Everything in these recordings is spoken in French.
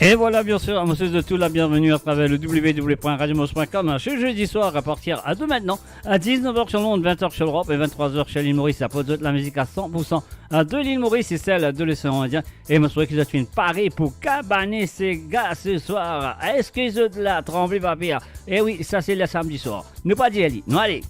Et voilà, bien sûr, à monsieur de tout la bienvenue à travers le www.radiomos.com ce jeudi soir à partir de maintenant, à 19h sur Londres, 20h sur l'Europe et 23h chez l'île Maurice. Ça pose de la musique à 100% de l'île Maurice et celle de l'océan Indien. Et je souhaite qu'ils ont fait une parée pour cabaner ces gars ce soir. Est-ce qu'ils ont de la tremblée papier? Eh oui, ça c'est le samedi soir. Nous pas dit Ali. Nous allez.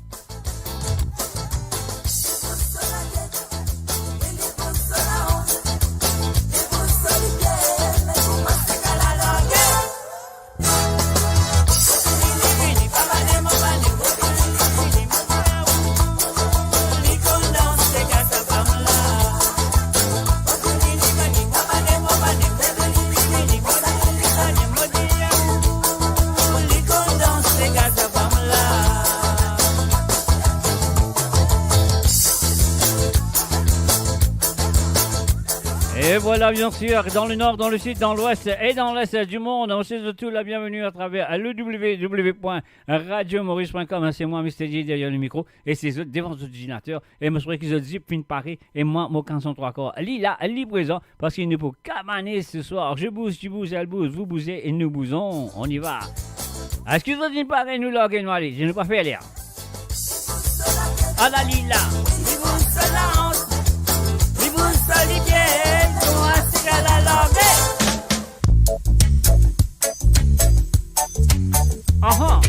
Et voilà, bien sûr, dans le nord, dans le sud, dans l'ouest et dans l'est du monde, on se souhaite tout la bienvenue à travers le www.radiomaurice.com. C'est moi, Mr. J, derrière le micro, et c'est eux devant l'ordinateur. Et je souhaite qu'ils ont dit une Paris, et moi, mon canson 3 corps. Là, présent, parce qu'il nous faut camaner ce soir. Je bouge, tu bouges, elle bouge, vous bougez, et nous bousons. On y va. Est-ce que vous avez une Paris, nous loguons, allez, je ne vais pas faire l'air. À la lila. Aha.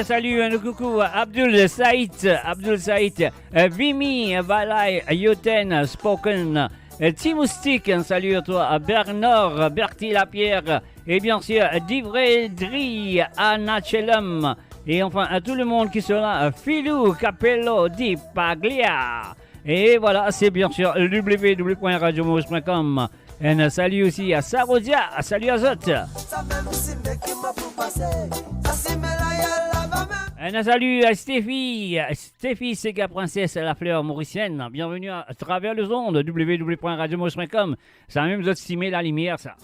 Salut, un coucou, Abdul Saïd, Vimi, Valai, Yoten, Spoken, Timoustik, un salut à toi, Bernard, Bertie Lapierre, et bien sûr, Divredri, Anachelum, et enfin à tout le monde qui sera, Filou, Capello, Di Paglia. Et voilà, c'est bien sûr www.radiomaurice.com. Un salut aussi à Sarodia, salut à Zot. Un salut à Stéphie, Sega Princesse, la fleur mauricienne. Bienvenue à travers le ondes, www.radiomaurice.com. Ça a même vous estimé la lumière, ça.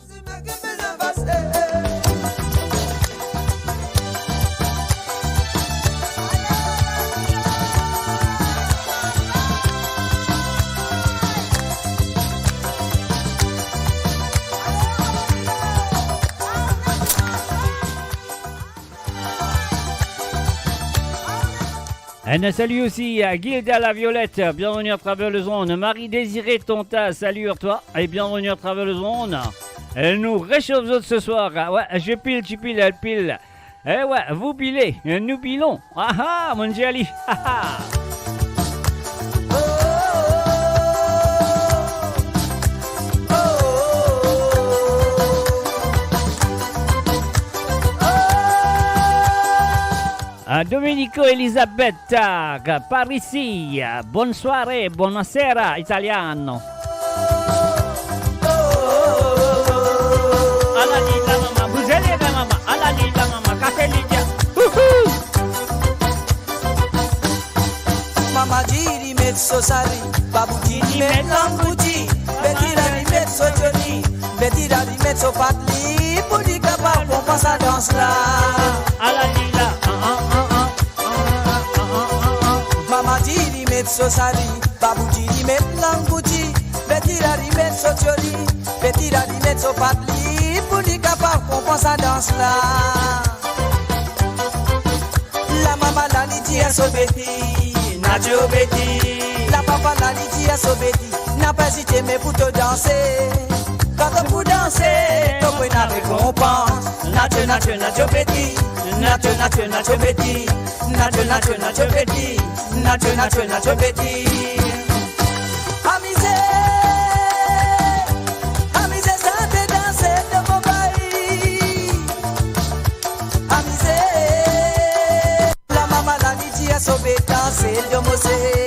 Un salut aussi à Gilda la Violette, bienvenue à travers le zone. Marie-Désirée Tonta, salut à toi et bienvenue à travers le zone. Elle nous réchauffe ce soir. Ouais, je pile, tu piles, elle pile. Eh ouais, vous pilez, nous pilons. Ah ah, mon jali. Ah ah. Domenico Elisabetta, Parisi, buon soirée, buonasera italiano. Alla lilla mamma, buzele mamma, alla lilla mamma, cafeliglia. Mamma giri mezzo sali, babugini melambuji, betira di mezzo giorni, betira di mezzo patli, pudi capa pompa sa danse là. Alla lilla mezzo sari, babuji di melanguji, betira di mezzo joli, betira di mezzo patli, pour les capables qu'on pense à danse là. La maman la liti a sobeti, na jobeti. La papa la liti a sobeti, n'a pas hésité mais pour te danser. Quand on peut danser, tu peux la récompense. Nacho, nacho, nacho, petit. Nacho, nacho, nacho, petit. Nacho, nacho, nacho, petit. Nacho, nacho, nacho, petit. Amusez, amusez, ça te danser de mon pays. Amusez, la maman la dit à sauver danser de mon pays.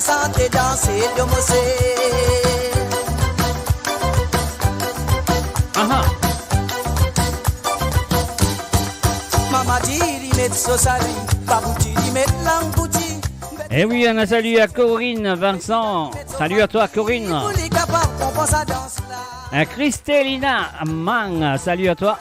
Santé danser de mosé. Mama diri met sosari, babu diri met langouti. Et oui, un salut à Corinne, Vincent. Salut à toi, Corinne. Christelina Mang, salut à toi.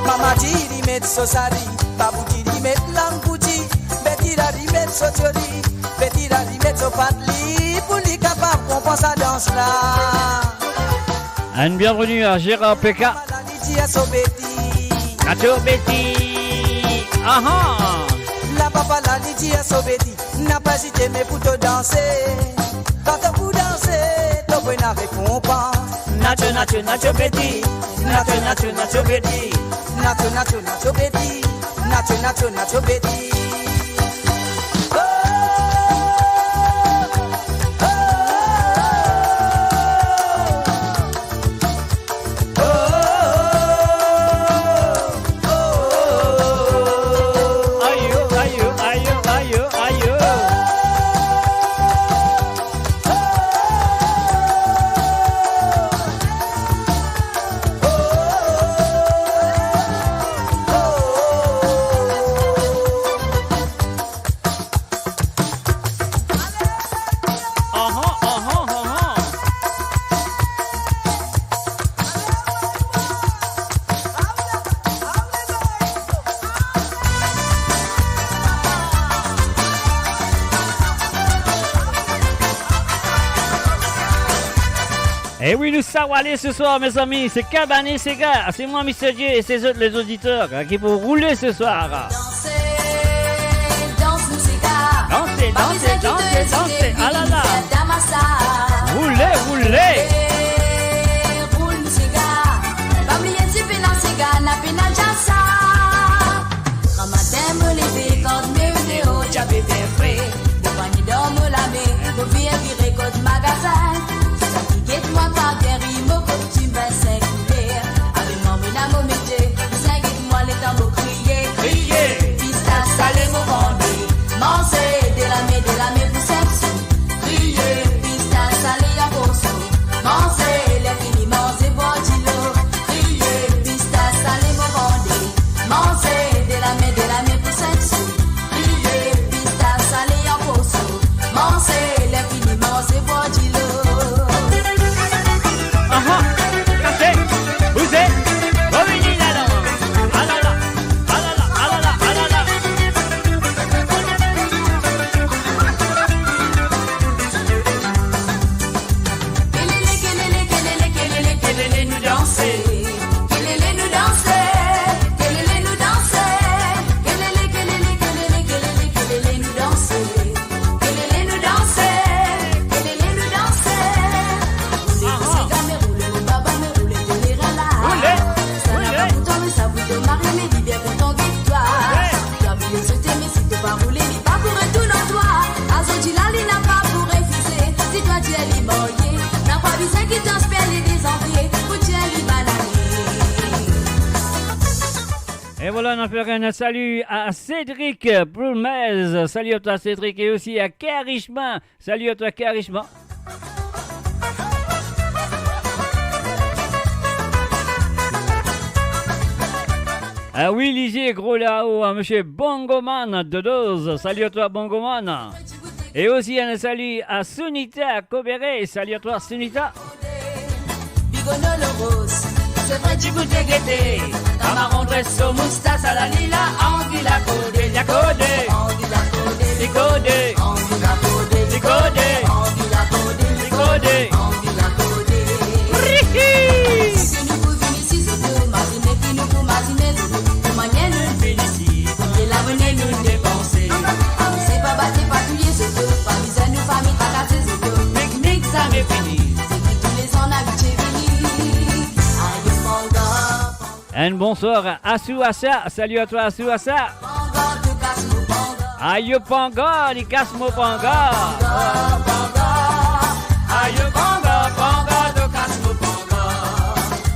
Mama diri met sosari, babu diri met langouti. Betira di met sotiori. Betira di mezzo patli, pour les capables qu'on pense à danse là. Un bienvenue à Gérard Peka. Nacho Betty. Aha. La papa la liti a sobeti, n'a pas hésité mais pour te danser. Quand on peut danser, tu peux la récompense. Nacho, nacho, nacho Betty. Nacho, nacho, nacho Betty. Nacho, nacho, nacho Betty. Nacho, nacho, nacho Betty. Et oui, nous savons aller ce soir, mes amis. C'est Cabané, c'est gars. C'est moi, Mr. J, et ces autres, les auditeurs, qui vont rouler ce soir. Dansez, danse-nous, c'est gars. Dansez, dansez, dansez, dansez. Ah là là. Roulez, roulez. Roule-nous, c'est gars. Pas oublier de se pénal, c'est gars. N'a pénal, jassa. Ramadan, me lever, quand me vidéo, j'avais bien frais. Devant ni dorme la mer, pour bien virer, côte magasin. Moi par guéri, mon tu me s'écouler. Avec mon ménage, métier, moi les tambours crier. Crier. Pista salé, mon vendé. Manger de la main pour sexe. Crier. Pista salé, à poisson. Manger les finis, manger, boire du lot. Crier. Pista salé, mon vendé. Manger de la main pour sexe. Crier. Pista salé, à poisson. Manger les finis, manger, boire du lot. Vous êtes revenez là-dedans. Ah là là, ah là là, ah là là, ah là là. Kelele nous danser. Kelele nous danser. Kelele nous danser. Kelele nous danser. Kelele nous danser. Kelele nous danser. Ça vous te marie, mais dis bien content de toi. Tu as voulu sauter, mais si tu vas rouler, il pas pour tout dans toi. Azoti Lali n'a pas pour refuser. Si toi tu es liboyé, n'a pas besoin qu'il t'inspire les désenviés. Pour tu es libanané. Et voilà, on a fait un salut à Cédric Boulmez. Salut à toi, Cédric. Et aussi à Karishma. Salut à toi, Karishma. Ah oui, Lisier, gros là-haut, monsieur Bongoman de Dose. Salut à toi, Bongoman. Et aussi un salut à Sunita Kobere. Salut à toi Sunita. Bigonolo rose, c'est vrai du goût de gaieté. Ta marron dresse au moustache à la lila, Andy la codé, la codé, Andy la codé, les codé, Andy la codé, les codé, Andy la codé, les codé, Andy la codé. Si nous pouvons ici, c'est tout, Martinet, qui nous faut Martinet, pour manier nous féliciter, et la monnaie nous dépenser. C'est pas battre, pas tuer, c'est tout, pas misère, nous famille, pas casser, c'est tout. Technique, ça m'est fini. C'est que tous les ans, on habite chez Vini. Un bonsoir à Asuasa. Salut à toi Asuasa. Ayo Panga, ni Kasmo Panga. Ayo Panga, Panga de Kasmo Panga.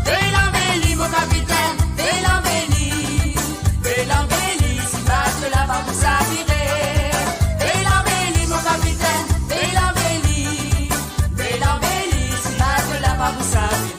Bélambéli, mon capitaine, Bélambéli. Bélambéli, si passe de la bas pour s'attirer. Bélambéli, mon capitaine, Bélambéli. Bélambéli, si passe de la bas pour s'attirer.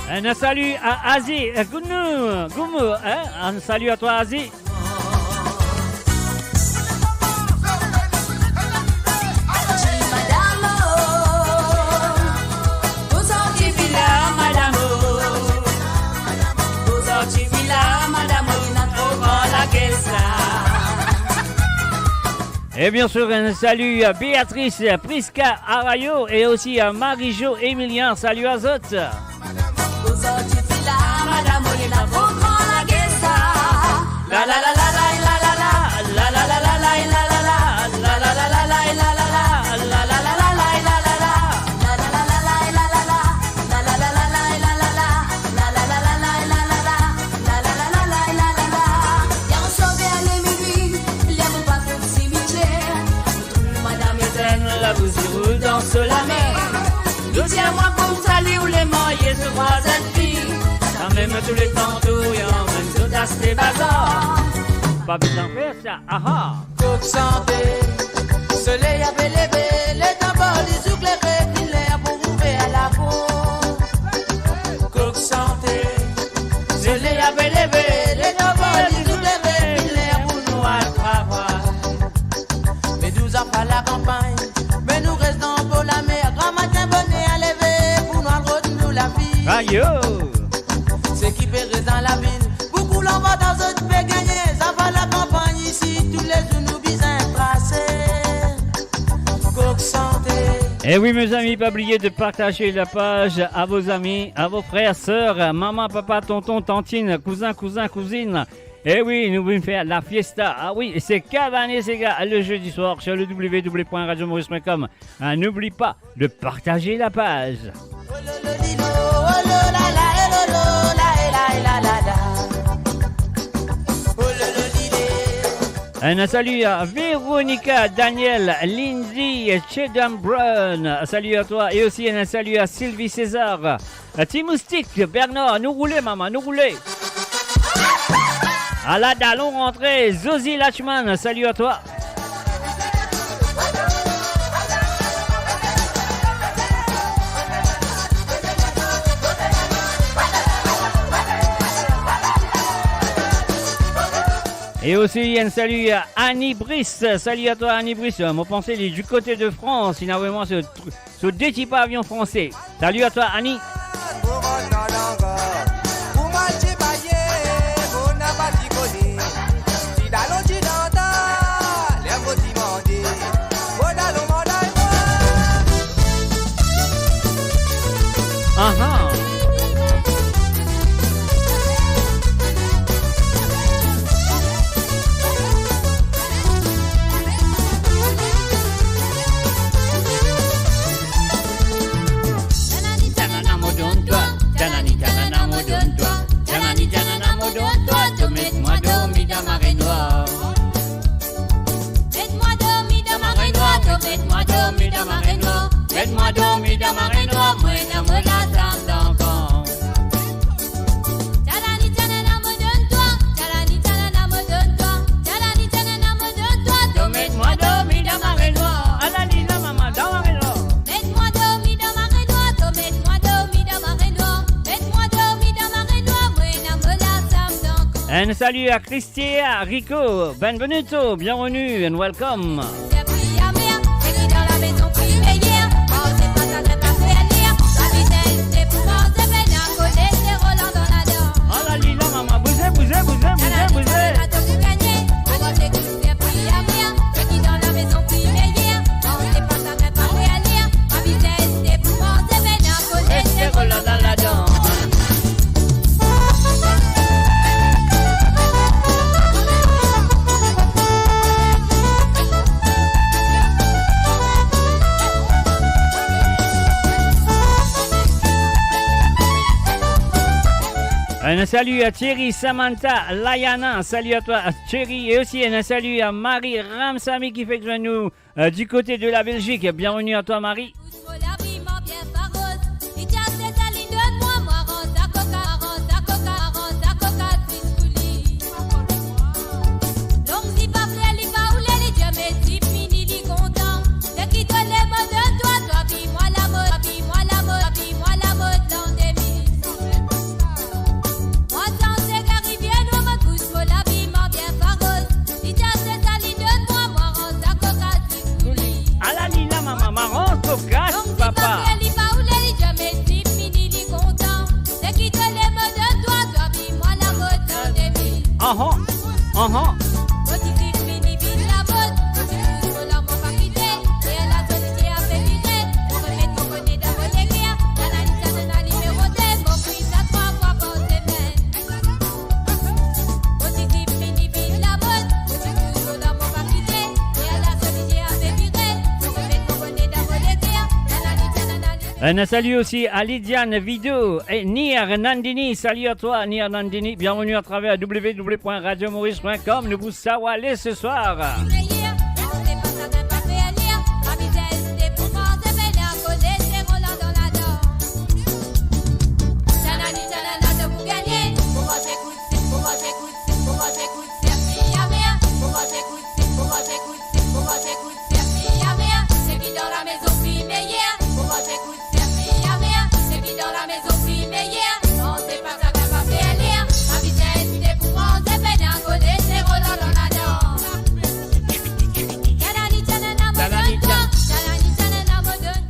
Un salut à Asie, Goumou, hein? Un salut à toi Asie. Et bien sûr, un salut à Béatrice, Prisca, Arayo et aussi à Marie-Jo, Emilien. Salut à Zot. La mer, nous tiens-moi pour salir où les mailles se croisent filles. Quand même tous les temps, tout y en même tout à ces bazars. Pas besoin de faire ça, aha. Coq santé, soleil a levé, les tambours, les zouk, les réfilères pour ouvrir à la peau. Coq santé, soleil a levé, les tambours, les zouk, les réfilères pour nous à travail. Mais 12 ans pas la campagne. Mais nous restons pour la mer, grand matin bonnet à lever, pour nous rendre nous la vie. Aïe! C'est qui fait dans la ville, beaucoup l'on va dans autres peut gagner, ça va la campagne ici, tous les jours nous visons tracés. Coq santé. Et oui mes amis, pas oublier de partager la page à vos amis, à vos frères, sœurs, maman, papa, tonton, tantine, cousin, cousine. Et oui, nous voulons faire la fiesta. Ah oui, c'est Cavani Sega le jeudi soir sur le www.radiomaurice.com. N'oublie pas de partager la page. Un salut à Véronica, Daniel, Lindsay, Chedam Brown. Salut à toi. Et aussi un salut à Sylvie César, à Timoustique, Bernard. Nous roulez, maman, nous roulez. À la dallon rentrée, Zosie Lachman, salut à toi. Et aussi un salut à Annie Brice, salut à toi Annie Brice. Mon pensée il est du côté de France, il a vraiment ce deux types avions français. Salut à toi Annie. Aha. Un salut à Cristia, Rico, benvenuto, bienvenue and welcome. Oh la lila maman, bougez. Un salut à Thierry, Samantha, Layana, salut à toi Thierry et aussi un salut à Marie Ramsamy qui fait que nous du côté de la Belgique. Bienvenue à toi Marie. Un salut aussi à Lydiane Vidéo et Nir Nandini. Salut à toi Nir Nandini. Bienvenue à travers www.radiomaurice.com. Nous vous saluons ce soir.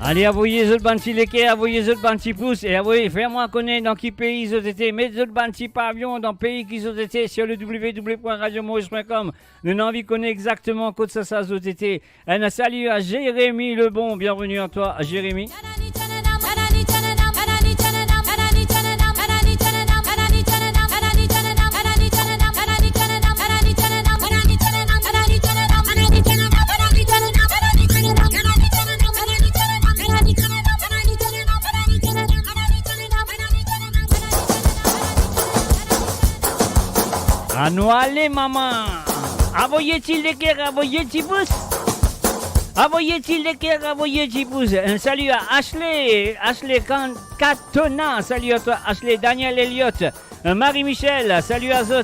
Allez, envoyez les autres bantis léqués, envoyez les autres bantis pouces et envoyez, fais-moi connaître dans quel pays ils ont été. Mettez les autres bantis pavillons dans le pays qu'ils ont été sur le www.radiomaurice.com. Nous avons envie de connaître exactement quoi ça ils ont été. Un salut à Jérémy Lebon, bienvenue à toi, Jérémy. Ah non, allez maman, envoyez-il les cœurs, envoyez-il pouces. Envoyez-il les cœurs, envoyez-il pouces. Un salut à Ashley Katona, salut à toi Ashley, Daniel Elliott, Marie-Michel, salut à Zot.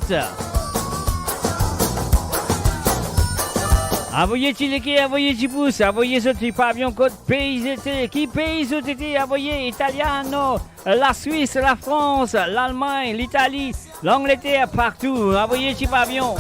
Envoyez-il les cœurs, envoyez-il pouces, envoyez Zot, pavillon code pays été, qui pays ont été, envoyez Italiano, la Suisse, la France, l'Allemagne, l'Italie, l'Angleterre, partout, envoyez petit pavillon.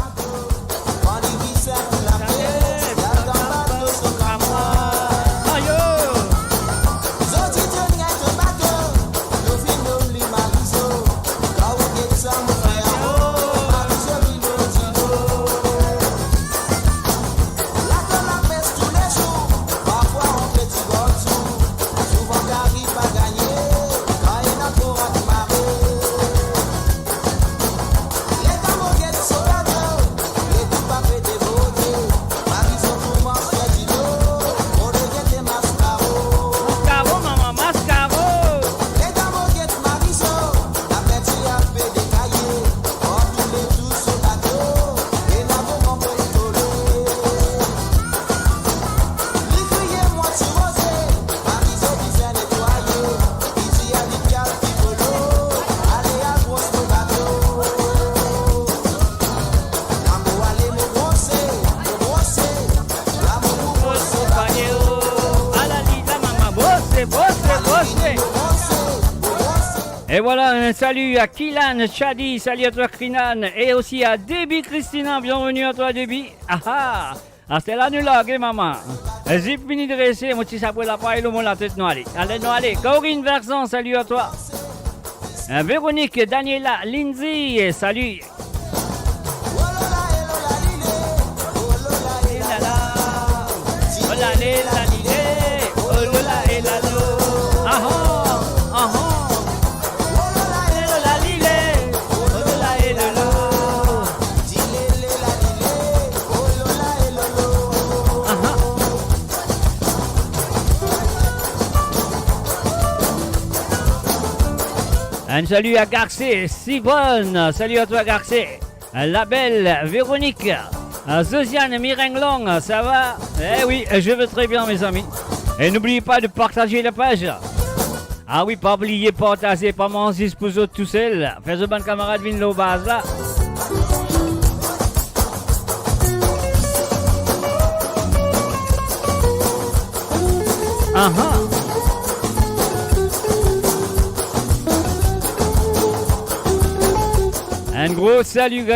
Et voilà, un salut à Kilan, Chadi, salut à toi Krinan, et aussi à Debbie Christina, bienvenue à toi Debbie. Ah ah, c'était la nuit là, maman. J'ai fini de rester, moi tu sais pour la paille, le monde la tête noire. Allez, non, allez. Corinne Versant, salut à toi. Véronique, Daniela, Lindsay, salut. Un salut à Garcé, Sibonne, salut à toi Garcé. La belle Véronique, Zosiane Mirenglong, ça va? Eh oui, je vais très bien mes amis. Et n'oubliez pas de partager la page. Ah oui, pas oublier partager, pas manger pour eux tout seul. Fais ce bon camarade Vinlo base là. Un gros salut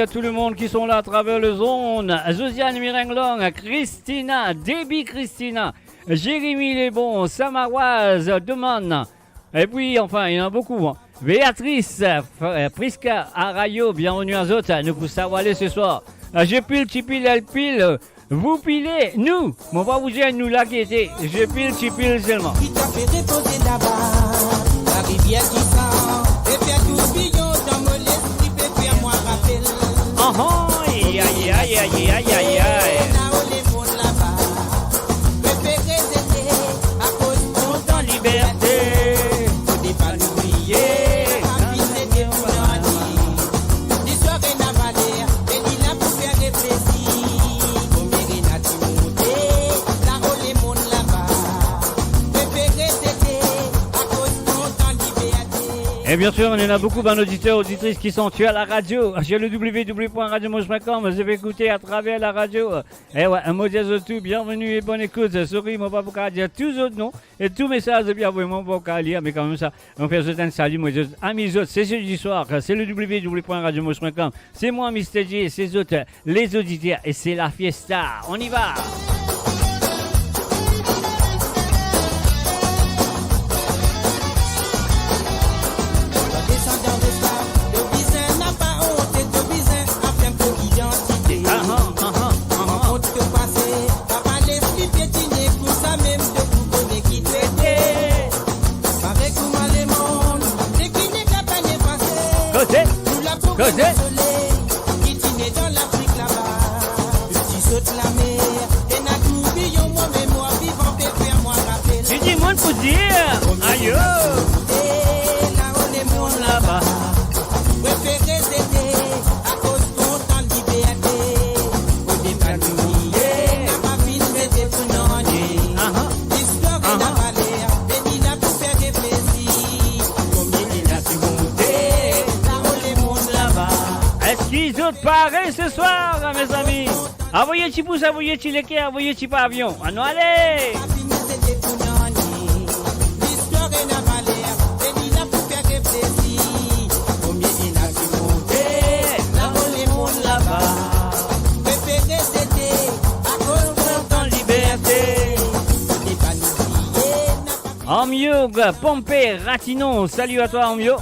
à tout le monde qui sont là à travers le zone. Josiane Mirenglong, Christina, Debbie Christina, Jérémy Lesbon, Samaroise, Deman. Et puis, enfin, il y en a beaucoup. Hein. Béatrice, Prisca, Arayo, bienvenue à Zot. Nous vous savoir ce soir. Je pile, tu piles, elle pile. Vous pilez, nous. On va vous dire, nous là qui était. Je pile, tu piles seulement. Qui t'a fait déposer là-bas, la rivière qui sent, et faire tourbillon dans mon l'esprit, peut faire moi rappel. Oh, aïe, aïe, aïe, aïe, aïe, aïe, aïe. Là-haut les mondes là-bas, préféré c'était à cause de ton liberté. Faut pas l'oublier, la vie c'était pour l'année. L'histoire est la valeur, et il a pour faire réfléchir. Combien il a dit monter, là-haut les mondes là-bas, préféré c'était à cause de ton liberté. Et bien sûr, on en a beaucoup d'auditeurs, auditrices qui sont tués à la radio. J'ai le www.radiomouche.com, je vais écouter à travers la radio. Et ouais, un mot de tout, bienvenue et bonne écoute. Sorry, moi pas pour dire tous autres noms et tous messages, bien vraiment pas lire, mais quand même ça, on fait un salut, moi, amis autres, c'est jeudi soir, c'est le www.radiomouche.com. C'est moi, Mr. J, c'est autres, les auditeurs, et c'est la fiesta. On y va! Côté qui tient dans l'Afrique là-bas, petit saute la mer, et n'a tourbillon, moi mémoire vivant, pépère, moi rappel. Tu dis monde pour dire, aïe, là-haut les mondes là-bas, préféré c'était à cause de ton liberté. Au départ d'oublier, n'a pas fini, c'était pour nous. L'histoire est la valeur, et il a pour faire réfléchir. Combien il a su monter, là-haut les mondes là-bas. Est-ce qu'ils ont paré ce soir, mes amis? Envoyez petit pouce, envoyez petit l'équerre, envoyez petit pavillon. Ah non, allez! L'histoire est la valeur, et il a pour faire réfléchir. Combien il a su monter, là-haut les mondes là-bas. Préféré c'était à cause de ton liberté. N'est pas n'oublier, Amyog, Pompé, Ratinon, salut à toi Amyog.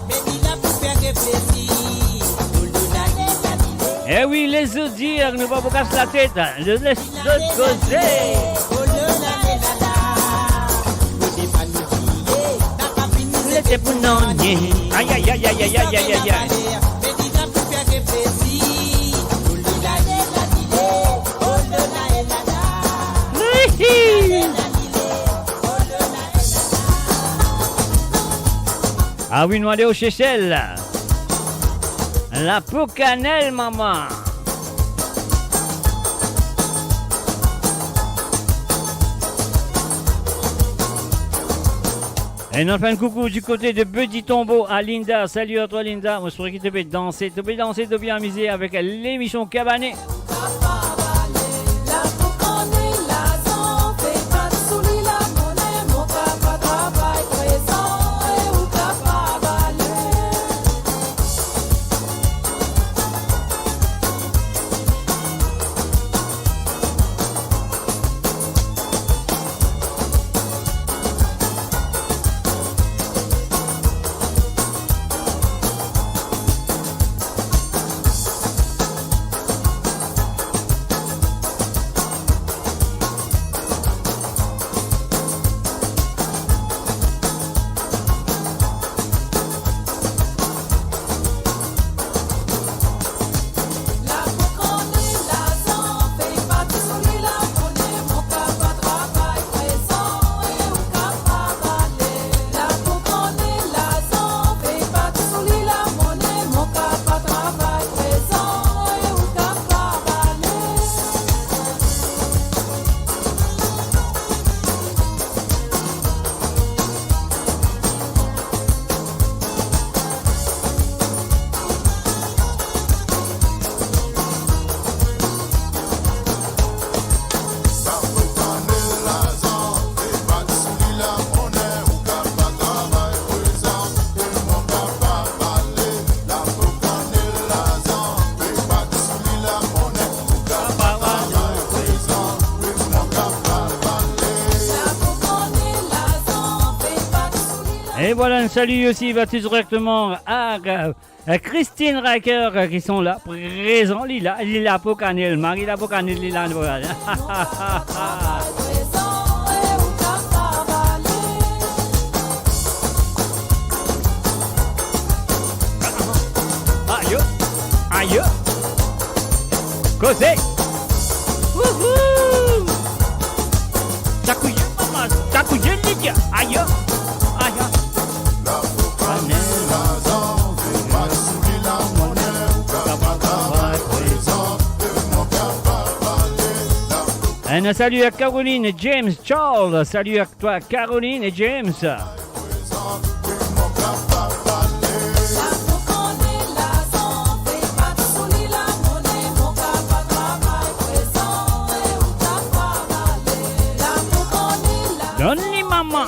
mais il a pour faire réfléchir. Eh oui, les autres dire, ne pas vous casser la tête, je laisse d'autres causer. C'était pour non, aïe aïe aïe aïe aïe aïe aïe aïe aïe. Ah oui, nous allons au Seychelles. La peau cannelle, maman. Et on fait un coucou du côté de Petit Tombeau à Linda. Salut à toi, Linda. Moi, je pourrais que tu peux danser. Tu peux danser, tu peux amuser avec l'émission Cabanet. Et voilà, un salut aussi va tout directement à Christine Racker qui sont là, présents, Lila Pocanel, Marie la Pocanel, Lila. Voilà. Aïe, aïe, Cosé. Wouhou! Takuye, maman, takuye, Lydia. Aïe, aïe. Un salut à Caroline et James Charles. Salut à toi Caroline et James. Donne-lui maman.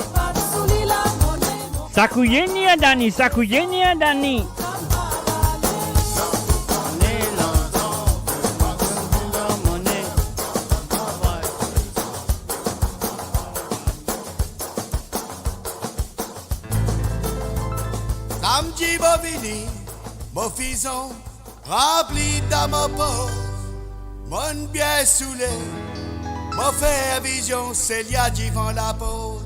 Sakuyeni à Dani, Sakuyeni à Dani. Samedi Bobini, mon fison, rempli dans mon port, mon bien saoulé, mon fait vision, c'est l'ia devant la porte.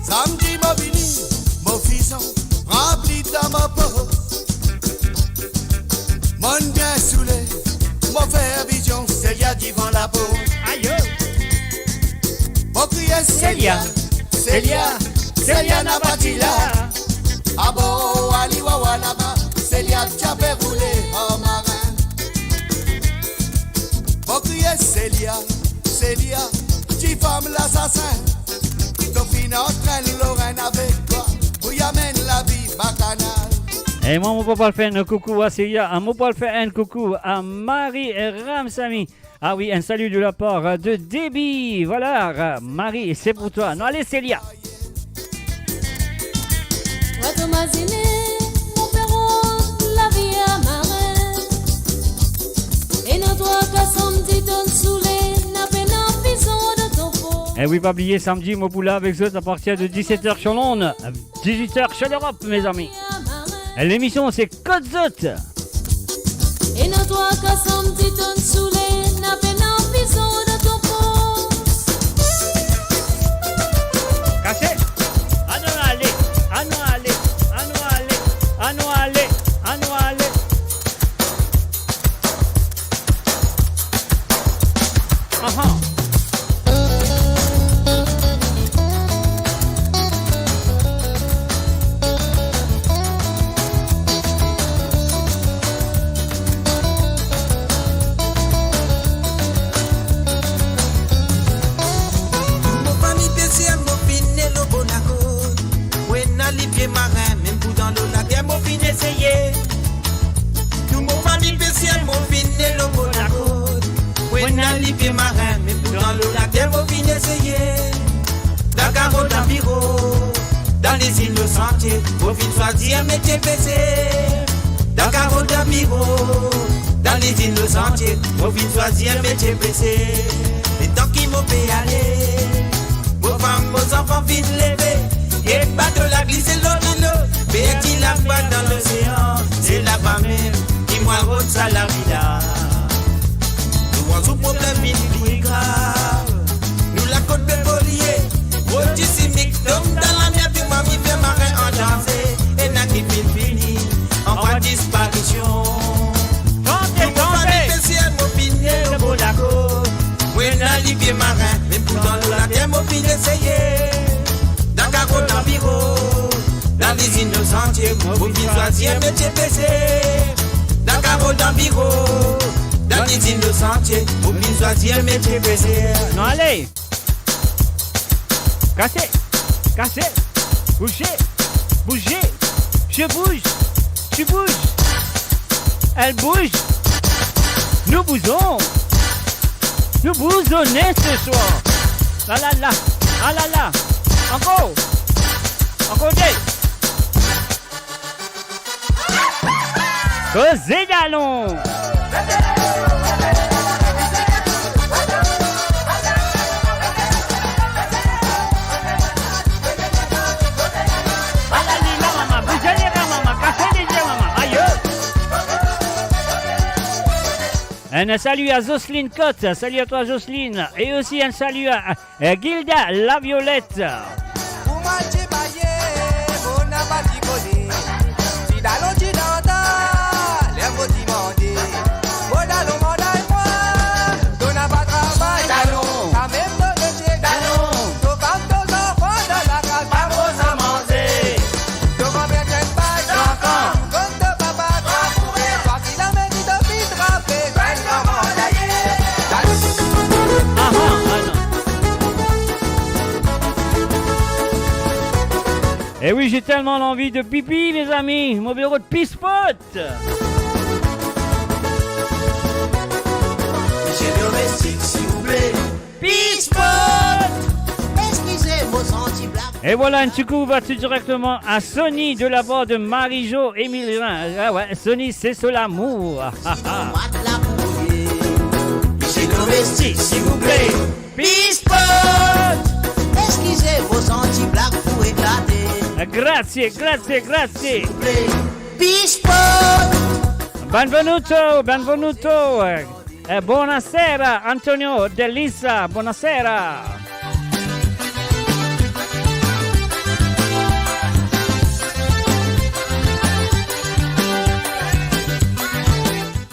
Samedi Bobini, mon fison, rempli dans ma peau. Mon bien saoulé, mon faire vision, Célia devant la peau. Aïe. Mon crier Célia, Célia, Célia n'a pas dit là. Abo, Ali Wawa là-bas, Célia t'a fait rouler en marin. Mon crier Célia, Célia, tu femme l'assassin. Dauphine entraîne Lorraine avec toi, pour y amène la vie bacchanale. Et moi, mon papa le fait un coucou à Célia, mon papa le fait un coucou à Marie et Ramsamy. Ah oui, un salut de la part de Debbie. Voilà, Marie, c'est pour toi. Non, allez, Célia. Mon perron, la vie à marin. Et notre cas samedi donne saoulé, n'a peine en prison de ton pot. Et oui, pas oublier, samedi, Mopoula avec eux à partir de 17h sur Londres, 18h chez l'Europe, mes amis. Et l'émission, c'est Code Zot. Et notre cas samedi donne saoulé, n'a peine en prison de ton pot. Caché. À nous aller, à nous aller, à nous aller, à nous aller, à nous aller. Marin, même pour dans l'eau, la guerre, mon fin essayé. Tout mon famille spécial, mon fin et le Monaco. When I live marin, même pour dans l'eau, la guerre, mon fin essayé. Dakar, dans le bureau, dans les îles, le sentier, mon fin choisir un métier baissé. Dakar, dans le bureau, dans les îles, le sentier, mon fin choisir un métier baissé. Les temps qui m'ont fait aller, vos femmes, vos enfants, vite lever. Et bateau la glisse l'eau de l'eau, mais qui la voit dans l'océan, c'est là-bas même qui moi route ça la vida. Nous avons un problème plus grave, nous la côte de Bolier, route simique, tombe dans la mer du mamie fait marin en danger, et n'a qui fini, en voie de disparition. Nous avons famille spéciale, mon pinier, le Monaco, oui, n'a libier marin, même pour dans l'eau la terre, mon pinier essayé. Dans le bureau, dans les îles sentiers, vous pouvez choisir un métier baissé. Dans le bureau, dans les îles sentiers, vous pouvez choisir un métier baissé. Non, allez. Cassez, cassez, bougez, bougez. Je bouge, tu bouges. Elle bouge. Nous bougeons. nous bousonnez ce soir. Ah là là, ah là là, encore des. Causez d'allons. Un salut à Jocelyne Cotte, salut à toi Jocelyne, et aussi un salut à Gilda La Violette. Et oui, j'ai tellement envie de pipi, mes amis. Mon bureau de P-Spot. J'ai domestique, s'il vous plaît. P-Spot. Excusez vos anti-blagues. Et voilà, un petit coup va-tu directement à Sony de la part de Marie-Jo et Milrin. Ah ouais, Sony, c'est sur l'amour. J'ai domestique, s'il vous plaît. P-Spot. Excusez vos anti-blagues pour éclater. Grazie. P-Spot. Benvenuto. Buonasera, Antonio Delissa, buonasera.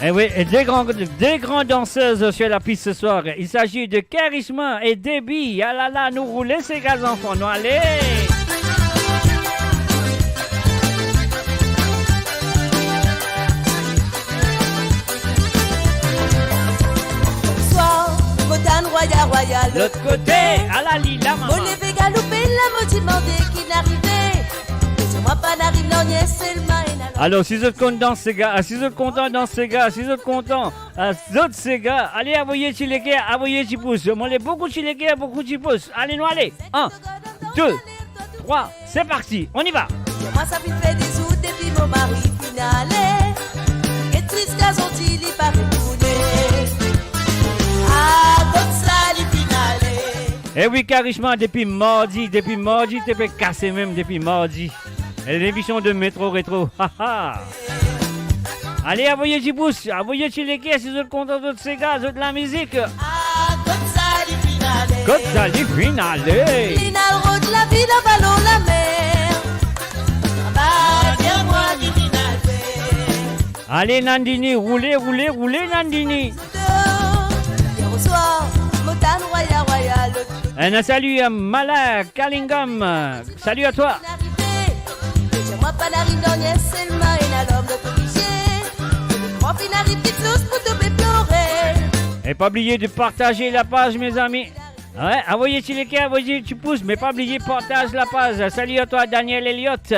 Eh oui, des grands danseuses sur la piste ce soir. Il s'agit de Karishma et Debbie. Ah là là, nous rouler ces gars enfants, nous allez. Royal. L'autre côté, à la lila, maman. On est galoper la moitié demandée qui n'arrivait. Laissez-moi pas n'arrive non, c'est le main. Alors, si vous êtes contents, ces gars, si vous êtes contents dans ces gars, si vous êtes contents, d'autres ces gars, allez, envoyez Chileke, envoyez Chipousse. Moi, les beaucoup Chileke, beaucoup Chipousse. Allez, nous, allez. 1, 2, 3, c'est parti, on y va. Moi, ça fait des sous depuis mon mari finalé. Et triste gazon, il y paraît tourné. Ah, comme ça, il finalé. Eh oui, Karishma, depuis mardi, t'es fait casser même depuis mardi. L'émission de Métro Rétro. Allez, envoyez Chipousse, envoyez Chileke, si vous êtes contents de ces gars, de la musique. Ah, comme ça, il finalé. Comme ça, il finalé. Final road, la ville, la ballon, la mer. Bah, viens-moi, du finalé. Allez, Nandini, roulez, Nandini. Hier au soir, Motane Royal. Un salut à Mala Kalingam. Salut à toi. Moi pas n'arrive dans c'est le main et l'homme de corriger. Moi puis n'arrive vite tous pour te pleurer. Et pas oublier de partager la page, mes amis. Ouais, envoyez Chileke, envoyez tu pousses, mais pas oublier partage la page. Salut à toi, Daniel Elliott. C'est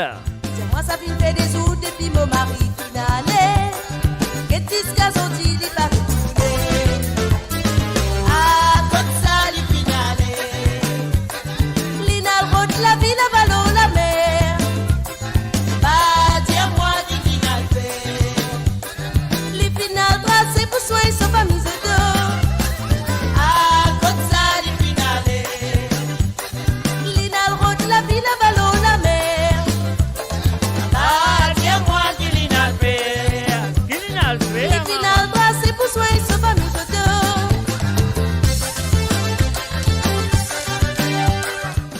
moi ça fait des sous depuis mon mari finalé. Qu'est-ce qu'à son dit il va retourner. Ah comme ça il finalé. Lina route la ville la vallon la mer. Sa famille se ah, comme ça, les finales. L'Inal road, la ville, la vallon, la mer. Ah, tiens-moi, qui l'Inal fait. Qui l'Inal fait? Les finales brassées pour soigner sa famille se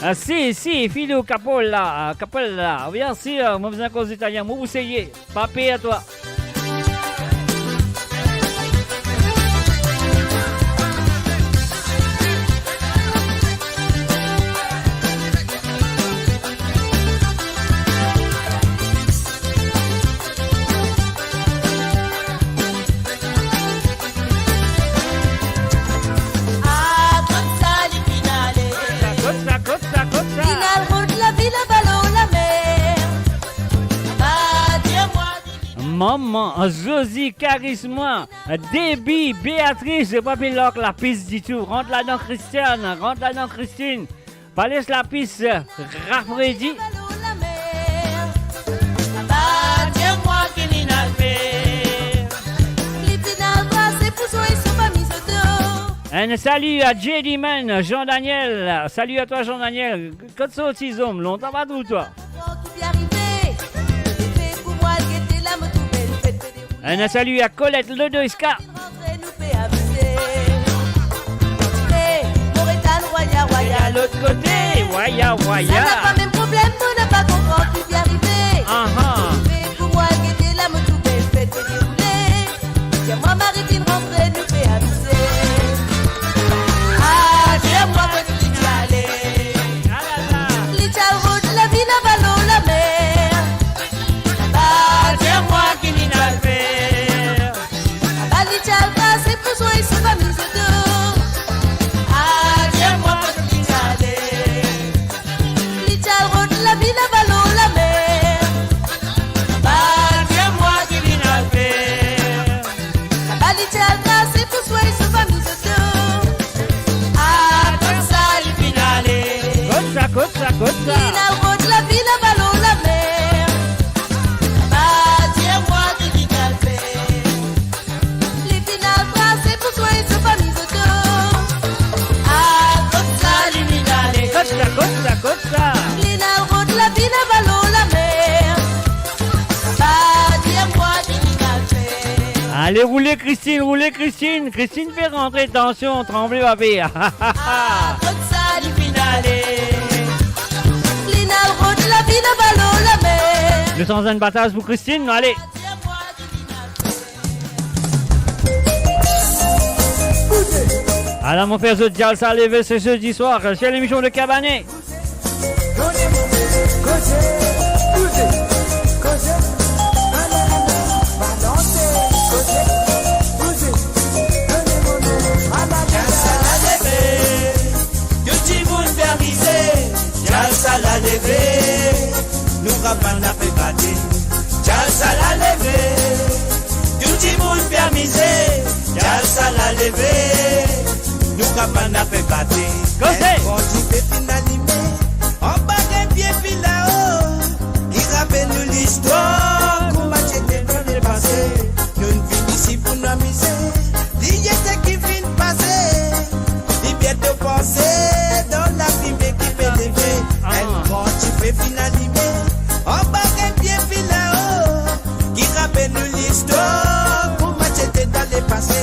Ah, si, Philo Capola. Bien sûr, moi, vous êtes cause italien. Moi, vous essayez. Papé à toi. Maman, Josie, Charisma, Déby, Béatrice, c'est pas pile la piste du tout. Rentre là dans Christiane, rentre là dans Christine. Pas laisse la piste, Rafredi. Un salut à J.D. Man, Jean-Daniel. Salut à toi, Jean-Daniel. Quand ça aussi, homme, longtemps pas d'où, toi? Un salut à Colette Ledoiska. À l'autre côté, waya, waya. Ça n'a pas même problème, on n'a pas compris qui vient arriver. Pour moi, qui était là, me tout belle, faites dérouler. Tiens-moi, Maritime, rentrez, nous fait amuser. Ah, tiens-moi, petit Lichalé. Lichal route, la ville, la vallon, la mer. Ah, tiens-moi, qui n'y n'a fait. Ah, Lichal, c'est pour soi, il se va mise de dos. Ah, tiens-moi, petit Lichalé. Lichal route, la ville, la vallon, la mer. Ah, tiens-moi, qui n'y n'a fait. Ah, Lichal, c'est pour soi, il se va mise de dos. Ah, comme ça, le finale. Côte ça. Final route, la ville, la vallon, la mer. Ah, tiens-moi, qui n'y n'a fait. Les finales, c'est pour soi, il se va mise de dos. Ah, comme ça, le finale. Côte ça. Final route, la ville, la vallon, la mer. Ah, tiens-moi, qui n'y n'a fait. Allez, roulez, Christine. Christine fait rentrer, attention, tremblez, va faire. Ah, comme ça, le finale. Final route, la ville, la vallon, la mer. Le sans une bataille pour Christine, allez. Tiens-moi, qui n'y n'a fait. Alors, mon frère Zodial, ça levé ce jeudi soir, c'est l'émission de Cabanet. Nous rapprendre à faire battre. Jalsa la lever. Tout le monde permisé. Jalsa la lever. Nous rapprendre à faire battre. Quand tu fais finalement, en bas d'un pied fil là-haut, qui rappelle nous l'histoire. Comment j'étais dans le passé. Nous ne vivons ici pour nous amuser. Dis ce qui vient de passer. Dis bien de penser dans la vie qui peut lever. Quand tu fais finalement, en bas d'un pied fil là-haut, qui rappelle nous l'histoire. Comment j'étais dans le passé.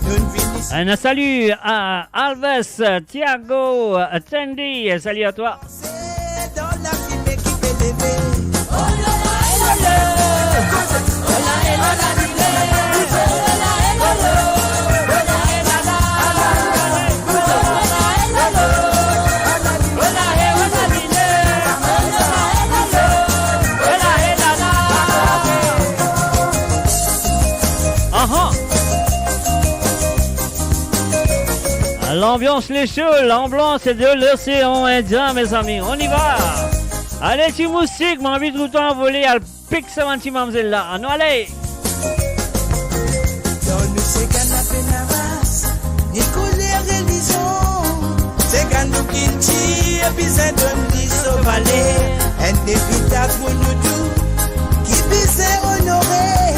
Nous ne vivons ici. Un salut à Alves, Thiago, Tandy, salut à toi. Dans la vie qui peut lever. L'ambiance les chauds, l'ambiance de l'océan Indien, mes amis. On y va. Allez, petit moustique, m'a envie de tout le temps voler à le pic ça va, petit mamzelle là. Ah non, allez. Dans nous, c'est canapé naras, ni couleur religion. C'est quand nous qui tire, puis c'est de nous sauvaler. Un débutable pour nous tous, qui puisse honorer.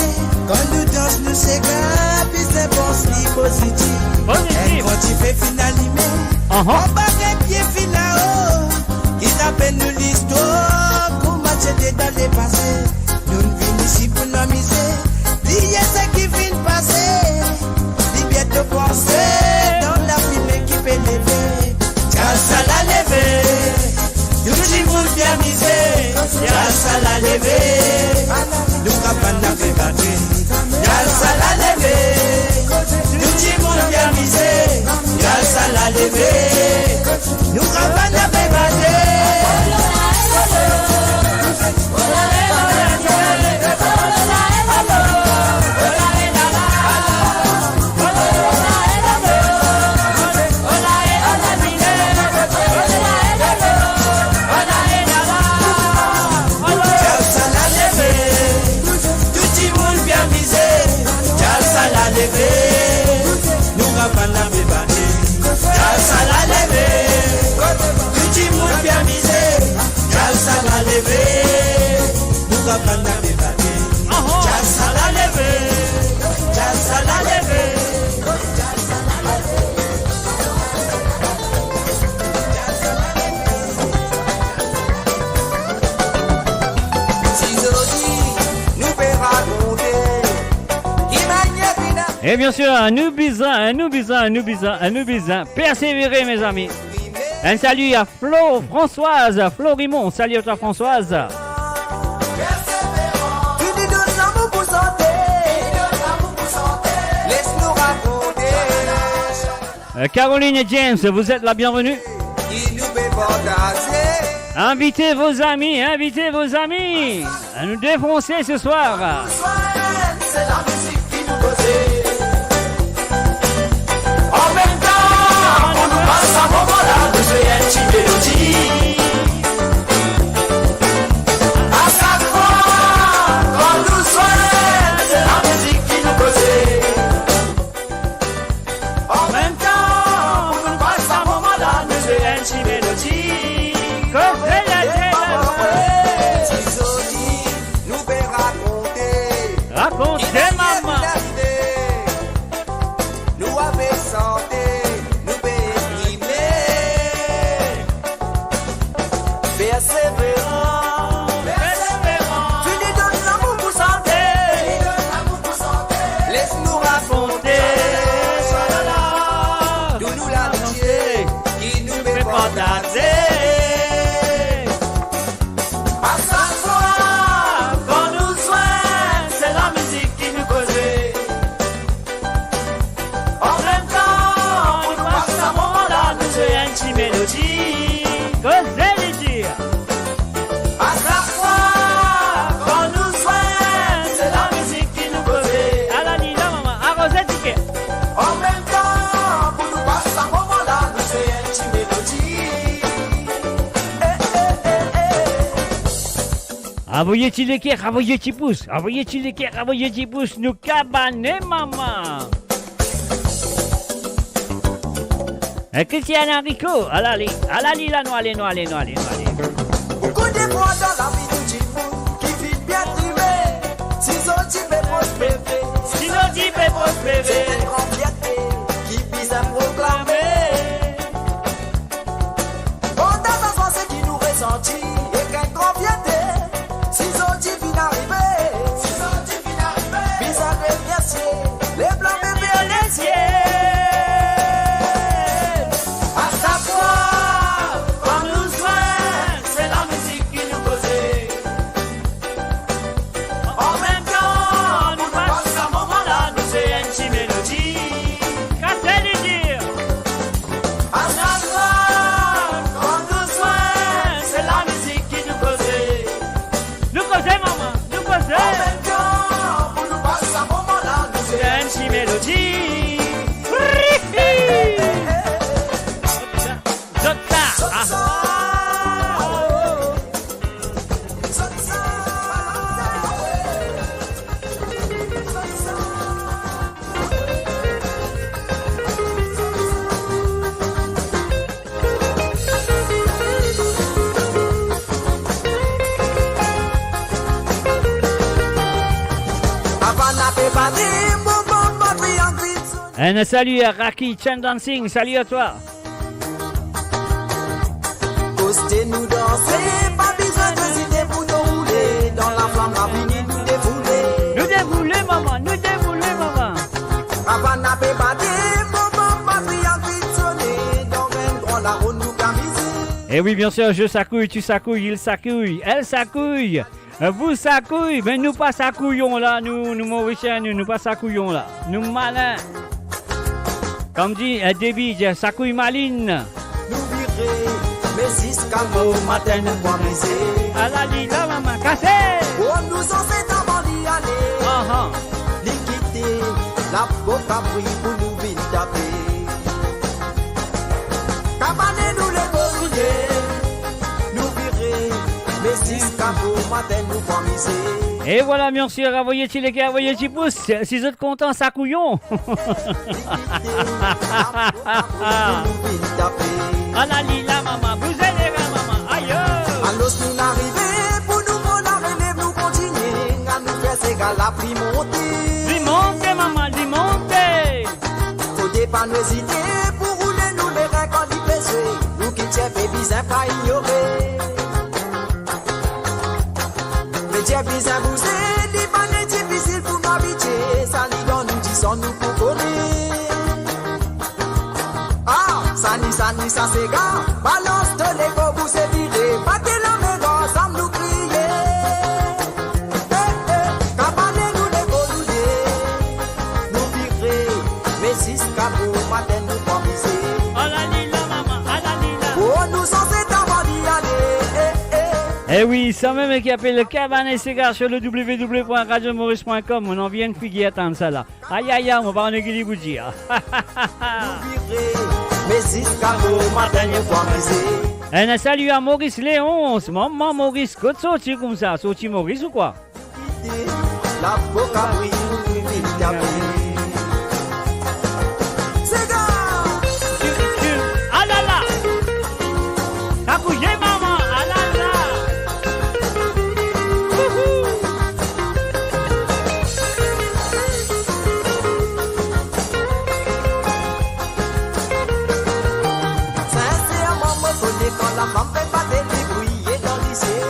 Quand nous dansons, nous c'est quand, puis c'est pensée positive. Quand tu fais finalement, en bas des pieds fil là-haut, qui rappelle nous l'histoire, comment c'était dans le passé. Nous ne venons ici pour nous amuser, lier ce qui vient de passer, lier de penser dans la fumée qui peut lever. Jalsa la lever, tout le monde bien misé, Jalsa la lever, nous capons la fait battre. Jalsa la lever, tout le monde bien misé, Jalsa la lever, nous capons la fait battre. Et bien sûr, nous bisons. Persévérer, mes amis. Un salut à Françoise, Flo Rimond. Salut à toi, Françoise. Tu nous donnes l'amour pour santé. Laisse-nous raconter. Caroline et James, vous êtes la bienvenue. Qui nous fait fantasmer. Invitez vos amis à nous défoncer ce soir. C'est la musique qui nous possède. En même temps, on nous passe un moment-là de jouer un petit mélodie. À chaque fois qu'on nous souhaite, c'est la musique qui nous possède. En même temps, on nous passe un moment-là de jouer un petit mélodie. Racontez, maman. Nous avons santé, nous exprimer. Persévérant. Tu nous donnes l'amour pour santé. Laisse-nous raconter. Nous l'amitié qui nous fait fantaser. Envoyez-il les cœurs, envoyez-il pouce, nous cabaner, maman. Christiane Enrico, allez, la noix. Beaucoup de fois dans la vie du Jimou qui vit bien trimer. Si on t'y fait prospérer, c'est une grande fierté qui puisse à proclamer. On a besoin ce qui nous ressentit et qu'un grand fierté. Si on t'y vient arriver, puis à remercier les blancs bébés en les cieux. Un salut à Raki Chan Dancing, salut à toi. Costez-nous danser, pas besoin d'hésiter pour nous rouler. Dans la flamme rapide, nous défouler. Nous défouler, maman. Avant n'a pas battu, maman, pas priant vite sonner. Dans un grand la roue, nous camiser. Et oui, bien sûr, je s'accouille, tu s'accouilles, il s'accouille, elle s'accouille. Vous s'accouille, mais nous pas s'accouillons là, nous Mauriciens, nous pas s'accouillons là. Nous malins. Comme dit Déby, s'accouille maline. Nous virer, mais si ce calme au matin, nous pas briser. À la lit, la maman, cassé. Oh, nous en c'est avant d'y aller. Liquider, la boca brille pour nous vite taper. Cabane nous les brûler. Nous virer, mais si ce calme au matin, nous pas briser. Et voilà, bien sûr, envoyez-y les gars, envoyez-y pouce. Si vous êtes contents, ça couillon. Ah la lila, maman, vous êtes les gars, maman. Aïe. Alors, si nous arrivons, pour nous, on a relève, nous continuer. À nous faire ces gars, la prix monter. Monter, maman, monter. Faut pas nous hésiter, pour rouler, nous les reins quand il fait. Nous qui tiens, baby, ça pas ignorer. Mais j'ai besoin de vous, c'est difficile pour nous habituer. Ça, les gars, nous disons, nous pour Dans ces gars, balance de l'égo, vous c'est viré. Battez la maison, ensemble nous crier. Cabane nous l'égo, nous virer. Mais si ce cabot, matin nous promiser. Alalila, maman, alalila. Oh, nous sommes cet avant d'y aller. Eh oui, ça même qui appelle le Cabane et Cigare sur le www.radiomaurice.com. On en vient de figuer attendre ça là. Aïe aïe aïe, on va en équilibre vous dire. Mais si ce cabot, matin nous promiser. Un salut à Maurice Léon, maman Maurice, côte sorti comme ça, sorti Maurice ou quoi? La boca brille, vite à Ah là là! T'as bougé maman, ah là là! Sincèrement, moi, quand la femme fait pas des débrouiller dans le lycée.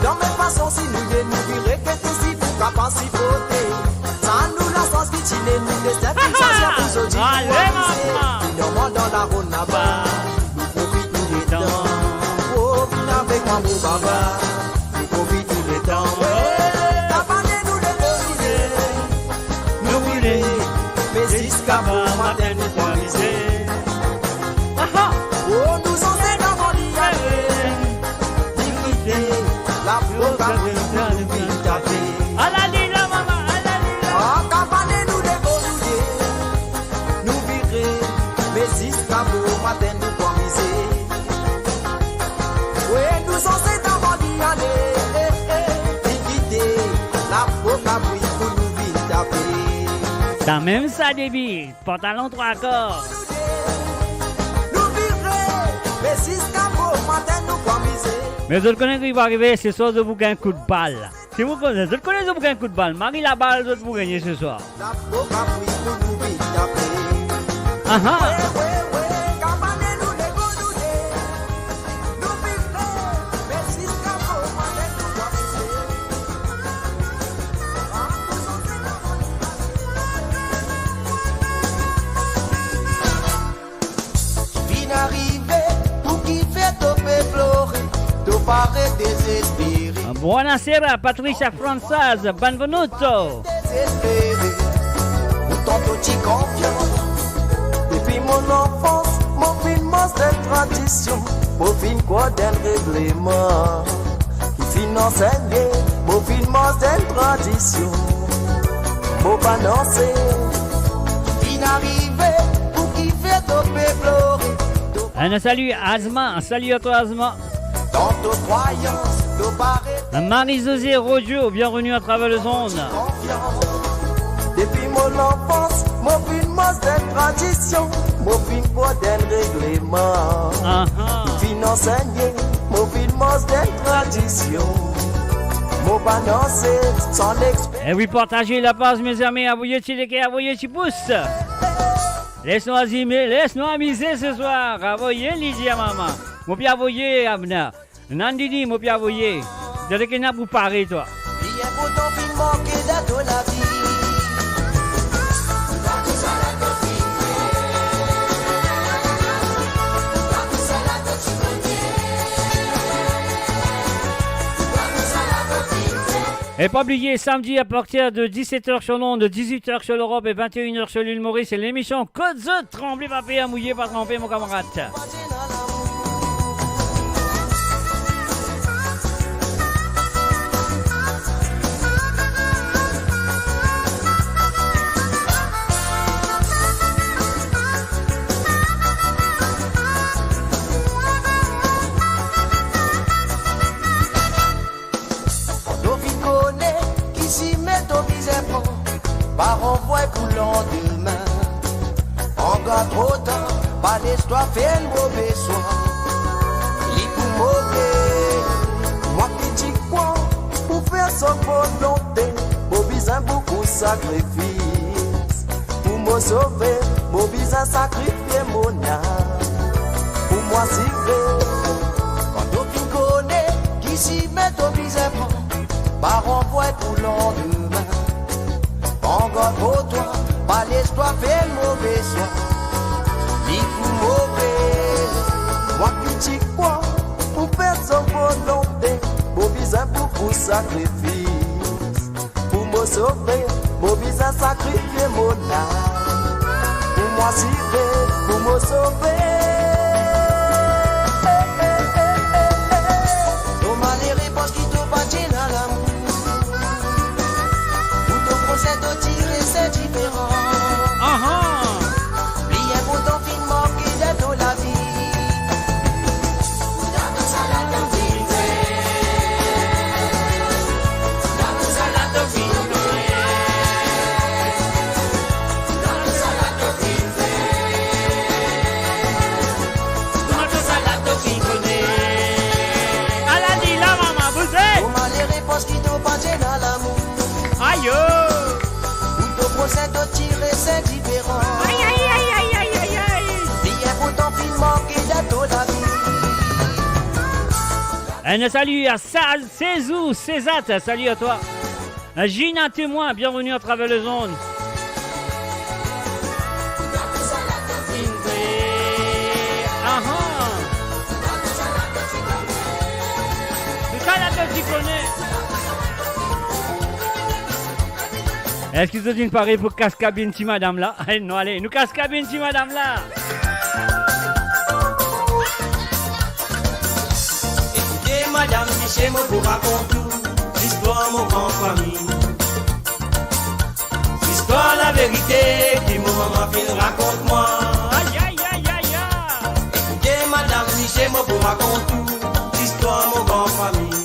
Dans mes façons, si nous nous virer que tout si pour qu'à penser voter. Sans nous la sens qui chine, nous les services sans pour se dire. Allez, maman! Finalement, dans la route là-bas, nous profitons tous les temps. Oh, viens avec moi, mon baba. Nous profitons tous les temps. Cabane, nous les briser. Nous brûler. Mais si ce cabot, matin, nous promiser. Oh, nous sommes ces enfants d'y aller. Dignité, la programme, nous vite taper. Alalila maman, alalila! Ah, cabane, nous dégoûter. Nous virer. Mais si ce cabot, matin, nous promiser. Oui, nous sommes ces enfants d'y aller. Dignité, la programme, pour nous vite taper. T'as même ça débit, pantalon 3 corps. Nous virer. Mais si ce cabot, matin, nous promiser. Mais je connais qu'il va arriver ce soir de vous gagner un coup de balle. Si vous connaissez, je connais de vous gagner un coup de balle. Marie la balle, je vous gagner ce soir. La programme, pour nous vite taper. Ah ah! Buonasera Patricia Françoise, benvenuto. Désespéré, pourtant petit confiance. Depuis mon enfance, mon film de tradition, mon film quoi d'un règlement. Qui finance enseigné, mon film de tradition. Mon balancé, qui n'arrivait pour qui fait tomber pleurer. Un salut Asma, salut à toi Asma. Dans nos croyances, nos barrettes. Marie-Josée Rodio, bienvenue à travers le zone. Depuis mon enfance, mon film de tradition, mon film d'un règlement. Fin enseigné, mon film de tradition. Mon balancé, sans l'expérience. Et oui, partagez la page, mes amis, envoyez les envoyez les pouces. Laisse-nous amuser ce soir. Envoyez Lydia, maman. Mon bien envoyé, Abna. Nandini, mon bien envoyé. De que n'a vous parler, toi. Bien pour ton film manqué de la vie. Et pas oublier, samedi à partir de 17h sur Londres, 18h sur l'Europe et 21h sur l'île Maurice, c'est l'émission Côte Zot, tremblé, pas payer, mouillé, pas tremper, mon camarade. Par envoi pour lendemain. Encore trop tard, pas l'histoire fait le mauvais soir. Il pour mauvais, moi qui dis quoi, pour faire son volonté, pour besoin beaucoup de sacrifices. Pour me sauver, pour besoin sacrifier mon âme. Pour moi c'est vrai, quand on connaît, qui s'y met au besoin, par envoi pour lendemain. Encore pour toi, pas l'histoire fait le mauvais soir. Ni pour mauvais, pour sacrifice. Pour me sauver, mon visa sacrifier mon âme. Pour moi sauver, pour me sauver. Au malheureux parce qu'il te bâtit dans l'amour. Pour ton procès de tirer, c'est différent. Bien pour ton film qui est de la vie. Aïe! Pour ton procès de tirer, c'est différent. Aïe, aïe, aïe, aïe, aïe, aïe, aïe. Bien pour ton film qui est de la vie. Un salut à Cézou, Césat, salut à toi. Gina Témoin, bienvenue à travers le zone. C'est ça la tête qui connaît. Est-ce que c'est une pareille pour cascabine si madame là? Non, allez, nous cascabine si madame là. Écoutez, madame, chez moi pour raconter l'histoire, mon grand famille. L'histoire, la vérité, qui mon maman fait raconte-moi. Aïe, aïe, aïe, aïe, aïe. Écoutez, madame, chez moi pour raconter l'histoire, mon grand famille.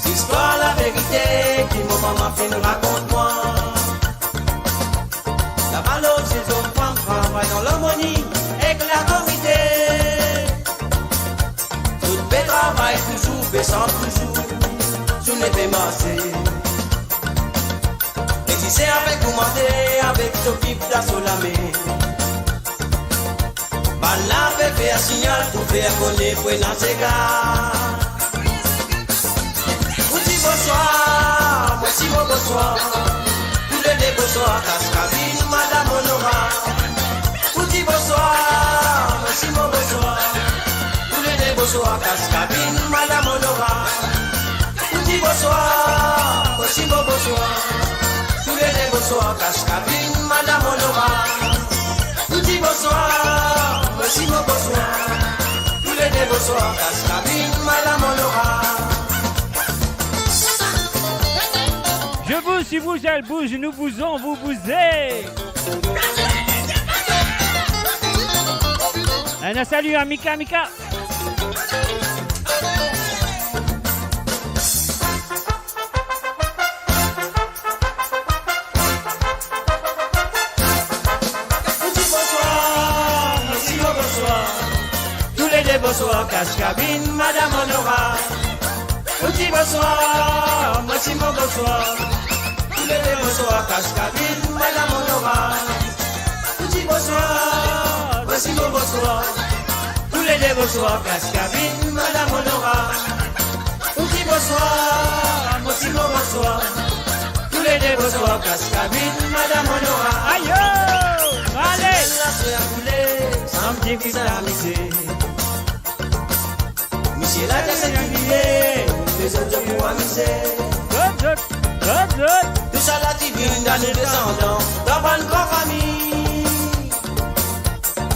L'histoire, la vérité, qui mon maman fait raconte-moi. La valeur, ces hommes femmes travaillent dans l'harmonie avec la comité. Tout le travail toujours, baissant toujours, sous les pémassés. Résister avec commenter, avec s'occupe d'assolamé. Bala fait faire signal pour faire connaître pour dans ces gars. Vous dites bonsoir, merci mon bonsoir. Tous les deux bonsoir, Cascabine, madame Honora. Vous dites bonsoir, merci mon bonsoir. Tous les deux bonsoir, Cascabine, madame Honora. Vous dites bonsoir, merci mon bonsoir. Tous les deux bonsoir, Cascabine, madame Honora. Vous dites bonsoir, merci mon bonsoir. Tous les deux bonsoir, Cascabine, madame Honora. Je bouge, si vous, elle bouge, nous bousons, vous bousez. Un salut à Mika, Mika. Bonsoir, Cascabine, madame Honora. Petit bonsoir, merci mon bonsoir. Tous les deux bonsoir, Cascabine, madame Honora. Petit bonsoir, merci mon bonsoir. Tous les deux bonsoir, Cascabine, madame Honora. Petit bonsoir, merci mon bonsoir. Tous les deux bonsoir, Cascabine, madame Honora. Aïe, allez, la soeur coulée, sans me dire que ça a misé. Monsieur la déséquilibré, les autres pour amuser. Tout ça la divine dans les descendants, dans une grande famille.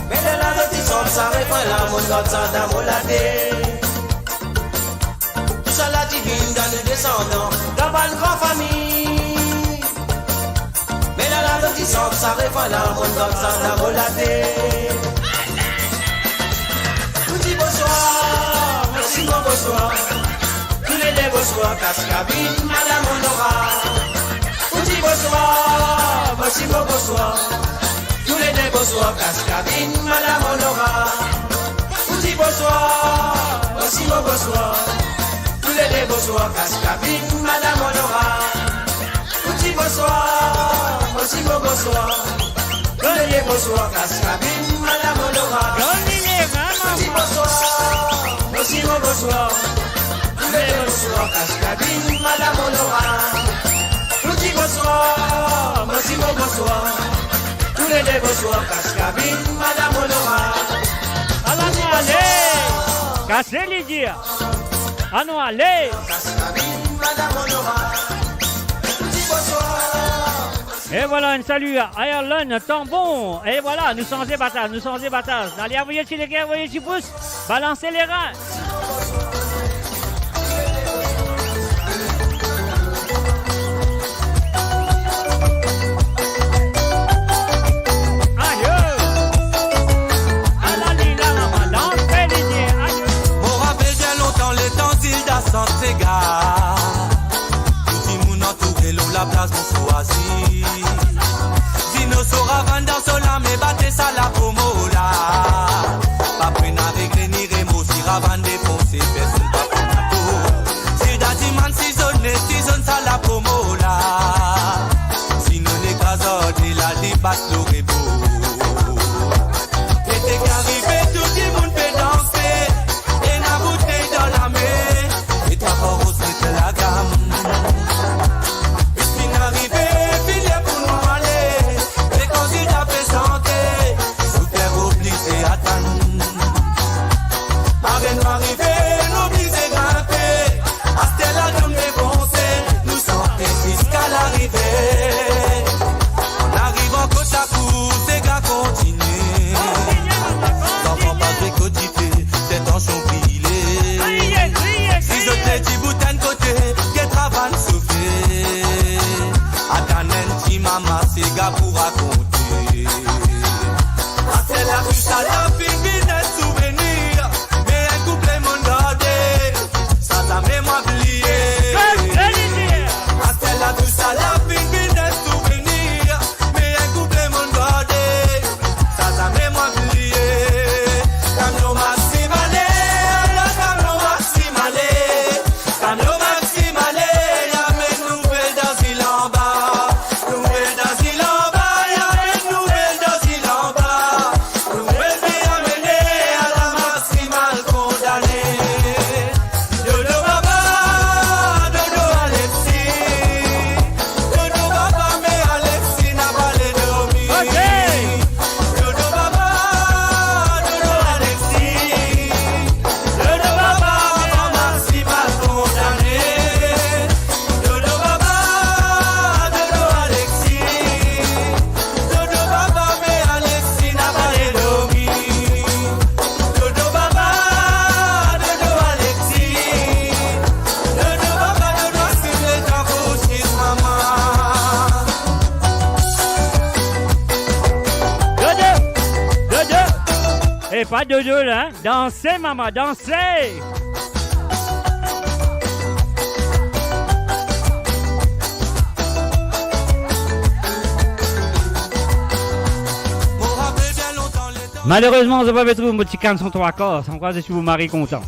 Mais de la notice, ça répond la monde dans ça dans mon laté. Tout ça la divine dans les descendants, dans une grande famille. Mais de la notice, ça répond la monde dans ça dans mon laté. Vous dites bonsoir. Merci mon bonsoir. Tous les deux bonsoir, Cascabine, madame Honora. Vous dites bonsoir, merci mon bonsoir. Tous les deux bonsoir, Cascabine, madame Honora. Vous dites bonsoir, merci mon bonsoir. Tous les deux bonsoir, Cascabine, madame Honora. Vous dites bonsoir, merci mon bonsoir. Tous les deux bonsoir, Cascabine, madame Honora. Vous dites bonsoir. Merci mon bonsoir, tous les deux bonsoir, Cascabine, madame Honora. Vous dites bonsoir, merci mon bonsoir, tous les deux bonsoir, Cascabine, madame Honora. allez, cassez les dires. Ah non, allez. Et voilà, un salut à Ireland, Tambon. Et voilà, nous sommes des batailles, nous sommes des batailles. Allez, envoyez-y les gars, envoyez-y pouces. Balancez les reins. La place mon choisi Dinosaure avant dans sola me batte ça la pomola pas prenne avec les ni remo si avant défoncer personne pas prendre tout si d'adiman si zone ça la pomola si nous les gazos de la dépasse le rebo et t'es qu'arrivé tout le monde peut danser et la bouteille dans la main et ta force c'est la gamme. C'est gars pour raconter. C'est la rue, ça l'a fini des souvenirs. Mais un couplet m'en gardé. Ça t'a mémoire oublié. C'est la rue, ça l'a fini des souvenirs. Mais un couplet m'en gardé. Ça t'a mémoire oublié. Camion maximalé, camion maximalé. Camion maximalé, y'a mes nouvelles dans il en bas. Pas de deux là, dansez maman, dansez. Malheureusement, on n'a pas trouvé un petit canne sur 3 corps, sans quoi je suis vous mari content.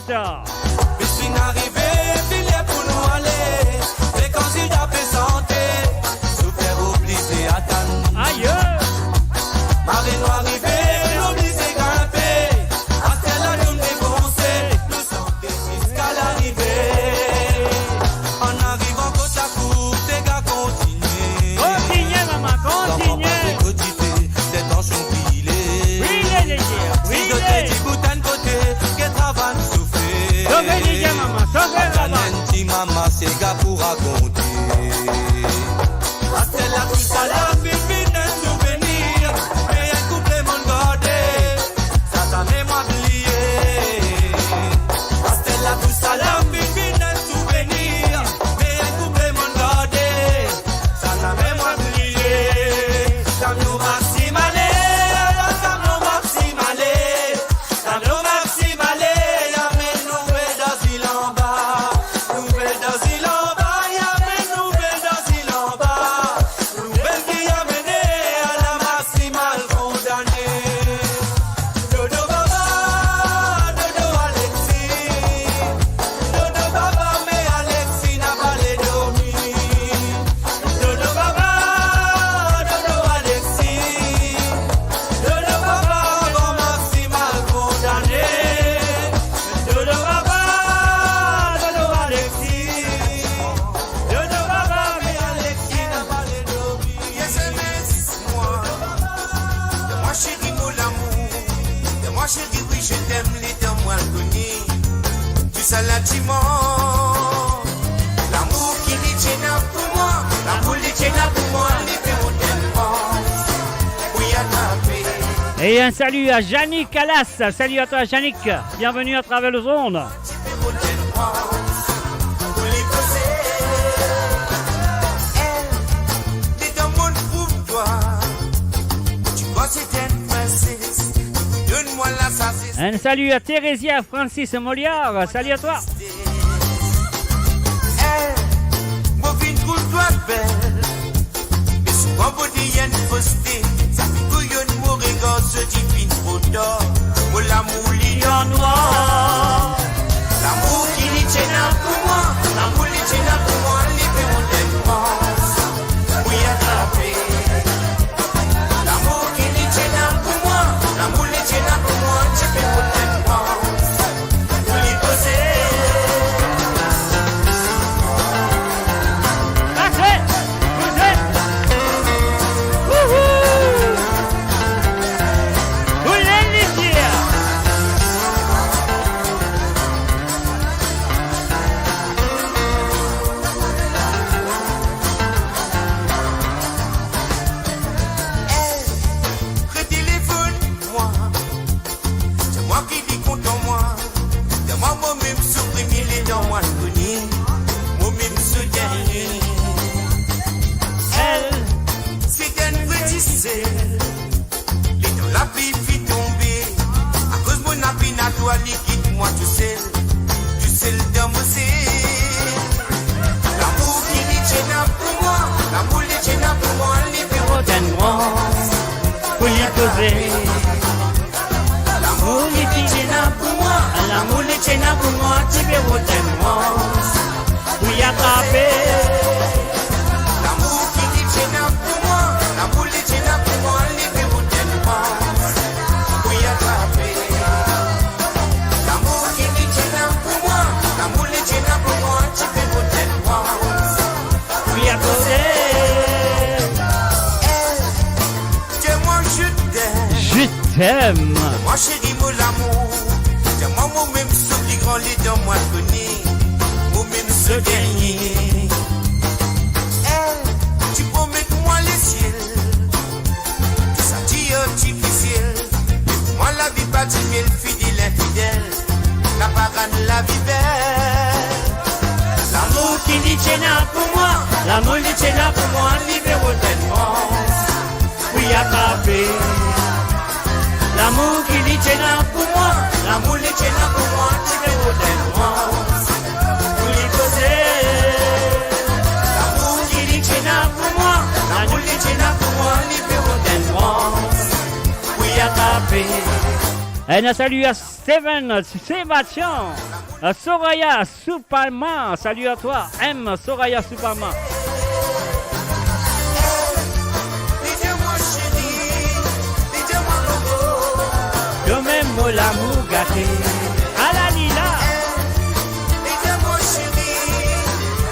It's been Et un salut à Yannick Calas. Salut à toi, Yannick. Bienvenue à travers le zone. Un salut à Thérésia Francis Molière. Salut à toi. L'amour qui dit c'est là pour moi, l'amour qui c'est là pour moi, libérons des France, oui attrapé. L'amour qui dit c'est là pour moi, l'amour qui c'est là pour moi, libérons des France, oui poser. Parfait, vous êtes. Wouhou. Vous l'avez dit. Retéléphone-moi, c'est moi qui dis content moi, c'est moi-même supprimé les dents, moi je connais, moi-même ce dernier. Elle, C'est une petite selle, les dents la pluie fit tomber, à cause mon appui n'a toi liquide, moi tu sais dans mon ciel. L'amour qui dit c'est là pour moi, l'amour qui c'est là pour moi, libérons Rotten France. Vous l'y posez. l'amour qui dit c'est là pour moi, l'amour qui c'est là pour moi, tu veux Rotten France. Vous y attrapez. L'amour qui dit c'est là pour moi, l'amour qui c'est là pour moi, libérons Rotten France. Oui attrapé. L'amour qui dit c'est là pour moi, l'amour qui c'est là pour moi, tu veux Rotten France. Vous y attrapez. Dis-moi je t'aime. Je t'aime. Moi chérie mon l'amour, c'est moi-même ce plus grand lit dans moi connu, moi-même ce dernier. Tu promets moi les ciels, ça dit artificiel. Moi la vie pas du miel, fidèle, infidèle, la parade la vie belle. L'amour qui dit c'est là pour moi, l'amour qui c'est là pour moi, libéraux tellement, oui attrapé. L'amour qui dit c'est là pour moi, l'amour qui c'est là pour moi, tu veux tellement, vous les posez. L'amour qui dit c'est là pour moi, l'amour qui c'est là pour moi, libéraux tellement, oui attrapé. Un salut à Steven, Sébastien, à Soraya Superman. Salut à toi, M. Soraya Superman. Dis-moi chérie, dis-moi coco. De même l'amour gâté. À la lila. Dis-moi chérie,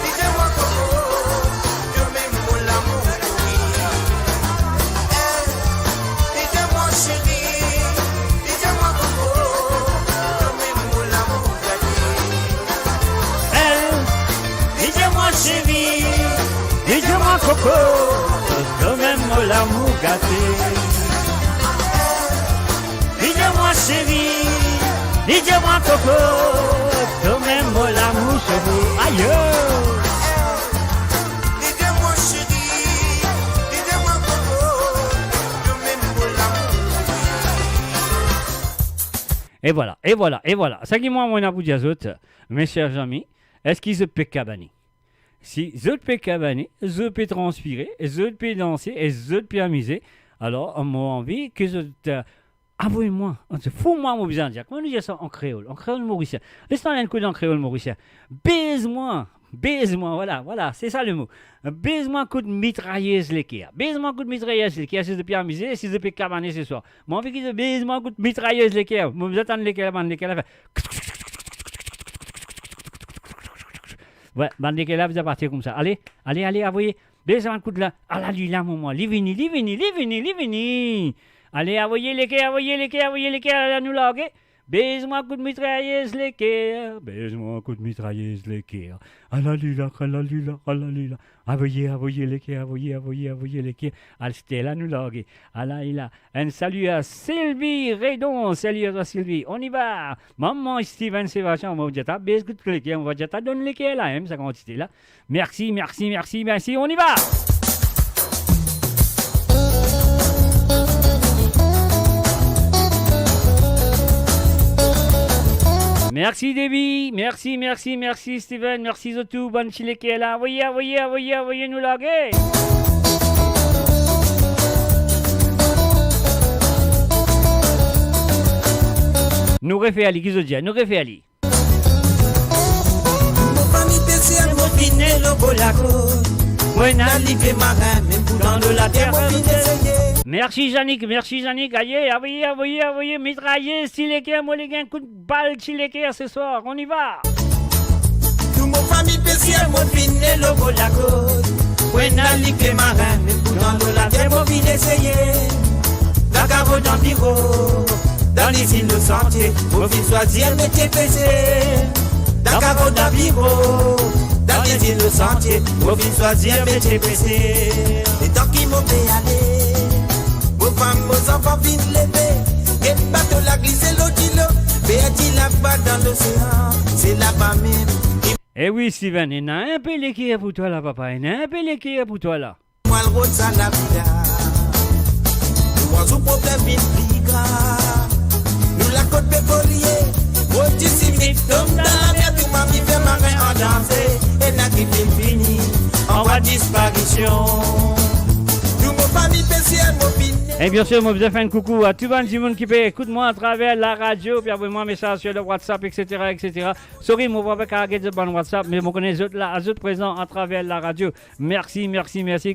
dis-moi coco. Je m'aime pour l'amour, oui. Dis-moi chérie, dis-moi coco. Je m'aime pour l'amour, Elle, dis-moi chérie, dis-moi coco. De même l'amour gâté. Dis-moi chérie, dis-moi coco. De même l'amour cheveux. Aïe. dis-moi chérie, dis-moi coco. Je m'aime pour l'amour. Et voilà, et voilà, et voilà. Ça qui moi, mon abou diazot, mes chers amis, est-ce qu'ils se peut cabaner? Si je peux cabaner, je peux transpirer, je peux danser et je peux amuser, alors on m'a envie que je te... Avouez-moi, fous-moi mon besoin de dire. Comment on dit ça en créole mauricien? Laisse-moi un coup en créole mauricien. Baise-moi, voilà, c'est ça le mot. Baise-moi un coup de mitrailleuse l'équerre. Baise-moi un coup de mitrailleuse l'équerre si je peux amuser, si je peux cabaner ce soir. Moi, envie que je baise-moi un coup de mitrailleuse l'équerre. Vous attendez l'équerre, l'équerre. Ouais, bande d'équerre là, vous allez partir comme ça. Allez, envoyez. Baise-moi un coup de là. Ah là, lui là, mon Livini. Allez, envoyez l'équerre, à nous là, ok? Baise-moi un coup de mitrailleuse l'équerre. Baise-moi un coup de mitrailleuse l'équerre. Alalila, alalila, alalila. Avoyez l'équerre, avoyez l'équerre. Alstella nous largue. Alaïla. Un salut à Sylvie Redon. Salut à toi Sylvie. On y va. Maman Steven Sébastien, on va dire ta baise coup de l'équerre. On va dire ta donne l'équerre là, ça quantité là. Merci. On y va. Merci Debbie, merci Steven, merci Zotou, bonne chile qui est là. Voyez nous larguer. Nous refait Ali, Gizodia, nous refait Ali. Mon famille spéciale, mon finet, le bolaco. Moi, n'allive marin, même pour dans de la terre, mon finet, Merci Yannick, aïe, voyez, mitraillez, Siléker, moi les gars, un coup de balle, Siléker ce soir, on y va. Tout mon famille spéciale, mon finet, le bolaco. Moi, n'allive marin, même pour dans de la terre, mon finet, la caro dans le bureau. Dans les îles de sentier, mon fils choisir le métier pesé. Dans caro dans le bureau. Dans les îles de sentier, mon fils choisir le métier pesé. Et tant qu'ils m'ont fait aller, vos femmes, vos enfants viennent lever. Et bateau la glisse l'eau d'îlot. Béati là-bas dans l'océan, c'est là-bas même. Eh oui Steven, il y en a un peu l'équerre pour toi là papa, il y en a un peu l'équerre pour toi là. Moi le road ça la vida. Nous avons un problème bien plus grave. Nous la côte pétrolier, road du cimetière, tombe dans la mer, tout m'a mis fait marin en danser. Et n'a qui fini, en voie de disparition. Nous mon famille spéciale, mon finet. Et bien sûr, moi je fais un coucou à tout le monde qui peut écoute-moi à travers la radio, puis envoie-moi un message sur le WhatsApp, etc. Sorry, moi je ne vais pas regarder le WhatsApp, mais je connais les autres là, les autres présents à travers la radio. Merci,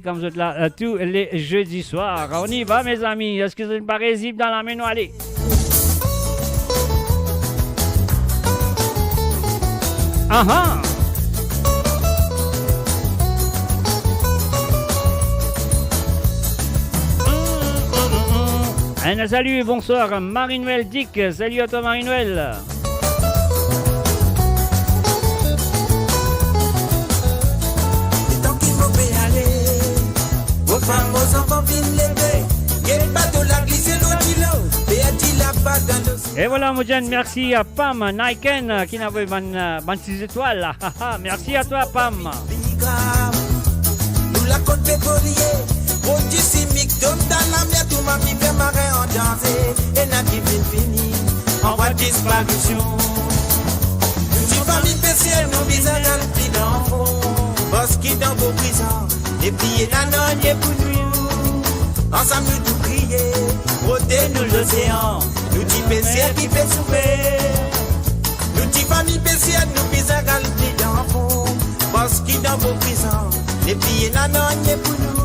comme vous êtes là tous les jeudis soirs. On y va, mes amis. Est-ce que vous êtes pas résible dans la main? Allez. Ah. Un salut, bonsoir Marie-Noël Dick, salut à toi Marie-Noël. Et tant qu'il faut aller, vos femmes, vos enfants viennent lever. Et le bateau la glisse l'eau d'îlot. Béati là-bas dans l'océan. Et voilà Moudjane, merci à Pam Naiken qui n'a pas 6 étoiles là. Merci à toi Pam. Nous la côte pétrolier. Au du cimique, tombe dans la mer, tout m'a mis fait marin en danger. Et n'a qui fini, en voie de disparition. Nous famille spéciale, nous visons dans le prix d'enfant. Parce qu'il dans vos prisons, les pliés la nogne pour nous. Ensemble nous tout crier, protège-nous l'océan. Nous dit spécial qui fait souffrir. Nous dit famille spéciale, nous visons dans le prix d'enfant. Parce qu'il dans vos prisons, les pliés la nogne pour nous.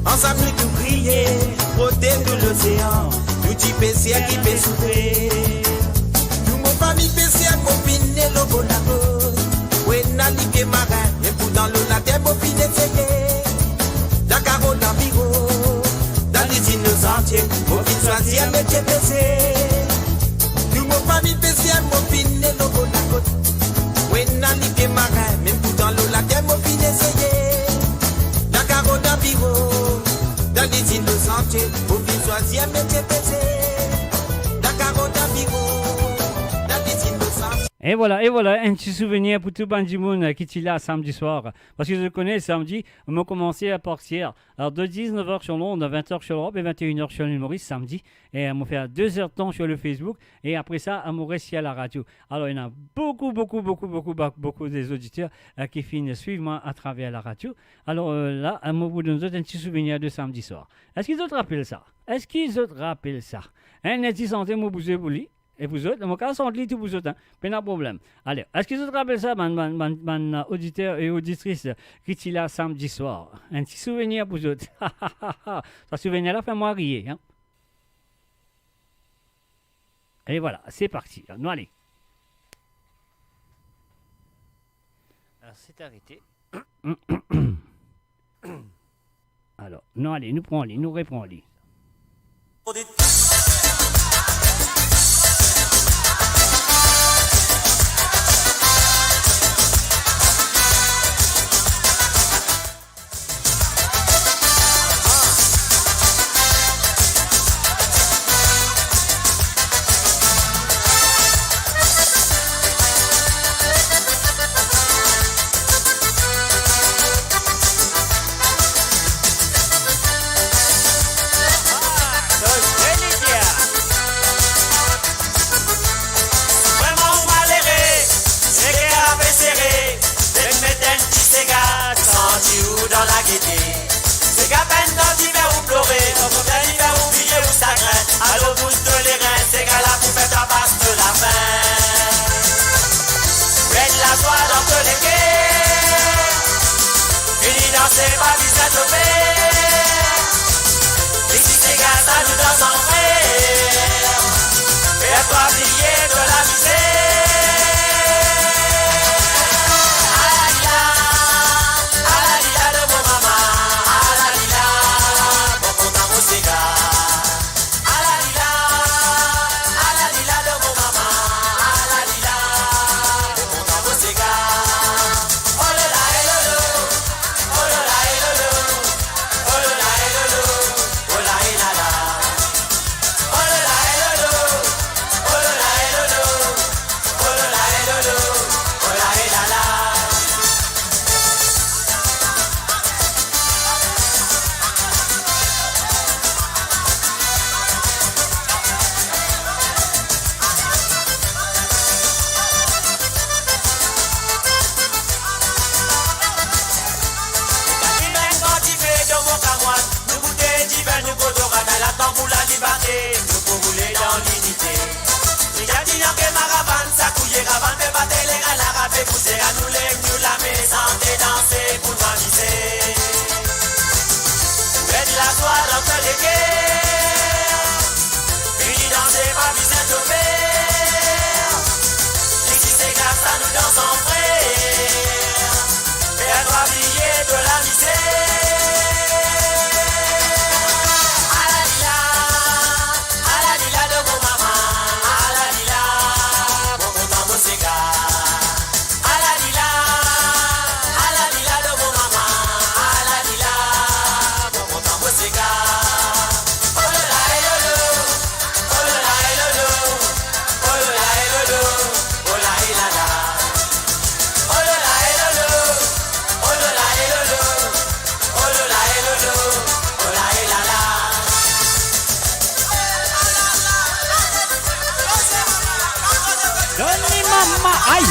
Ensemble nous tout crier, protège-nous l'océan. Nous dit spécial qui fait souffrir. Nous mon famille spéciale, mon finet le bolago. Ouais, n'a ligue marin, et pour dans l'eau la terre, mon finet c'est. La carotte dans bigot, dans les îles entiers, mon fils choisit un métier baissé. Nous mon famille spéciale, mon finet le bolago. Ouais, n'a ligue marin, même pour dans l'eau la terre, mon finet c'est. La carotte dans bigot, dans les îles entiers, mon fils choisit un métier baissé. La carotte dans bigot, dans les îles entiers. Et voilà, un petit souvenir pour tout Bandimoun qui est là samedi soir. Parce que je connais samedi, on m'a commencé à partir. Alors de 19h sur Londres, 20h sur l'Europe et 21h sur l'île Maurice samedi. Et on m'a fait 2 heures de temps sur le Facebook. Et après ça, on m'a resté à la radio. Alors il y en a beaucoup des auditeurs qui finissent suivre moi à travers la radio. Alors là, on vous donne un petit souvenir de samedi soir. Est-ce qu'ils te rappellent ça? Un petit santé, moi, vous êtes et vous autres, mon cas, sont tous vous autres, pas de problème. Allez, est-ce que vous te rappelez ça, mon auditeur et auditrice qui est là samedi soir? Un petit souvenir pour vous autres. Ce souvenir-là fait moi rire. Hein? Et voilà, c'est parti. Nous allez. Alors, c'est arrêté. Alors, nous allez, nous prenons, nous reprenons. danser, pas besoin de faire. Ici c'est gars, ça nous danse en frère. Fais-toi plier de la misère. Pousser à nous les nous la maison et danser pour m'amuser. Faites la soirée entre les guerres. Fini danser, pas besoin de faire. Ici c'est grâce à nous dans son frère. Et à toi briller de la misère. À la lila de mon maman. À la lila, bon content mon cigare. Aïe!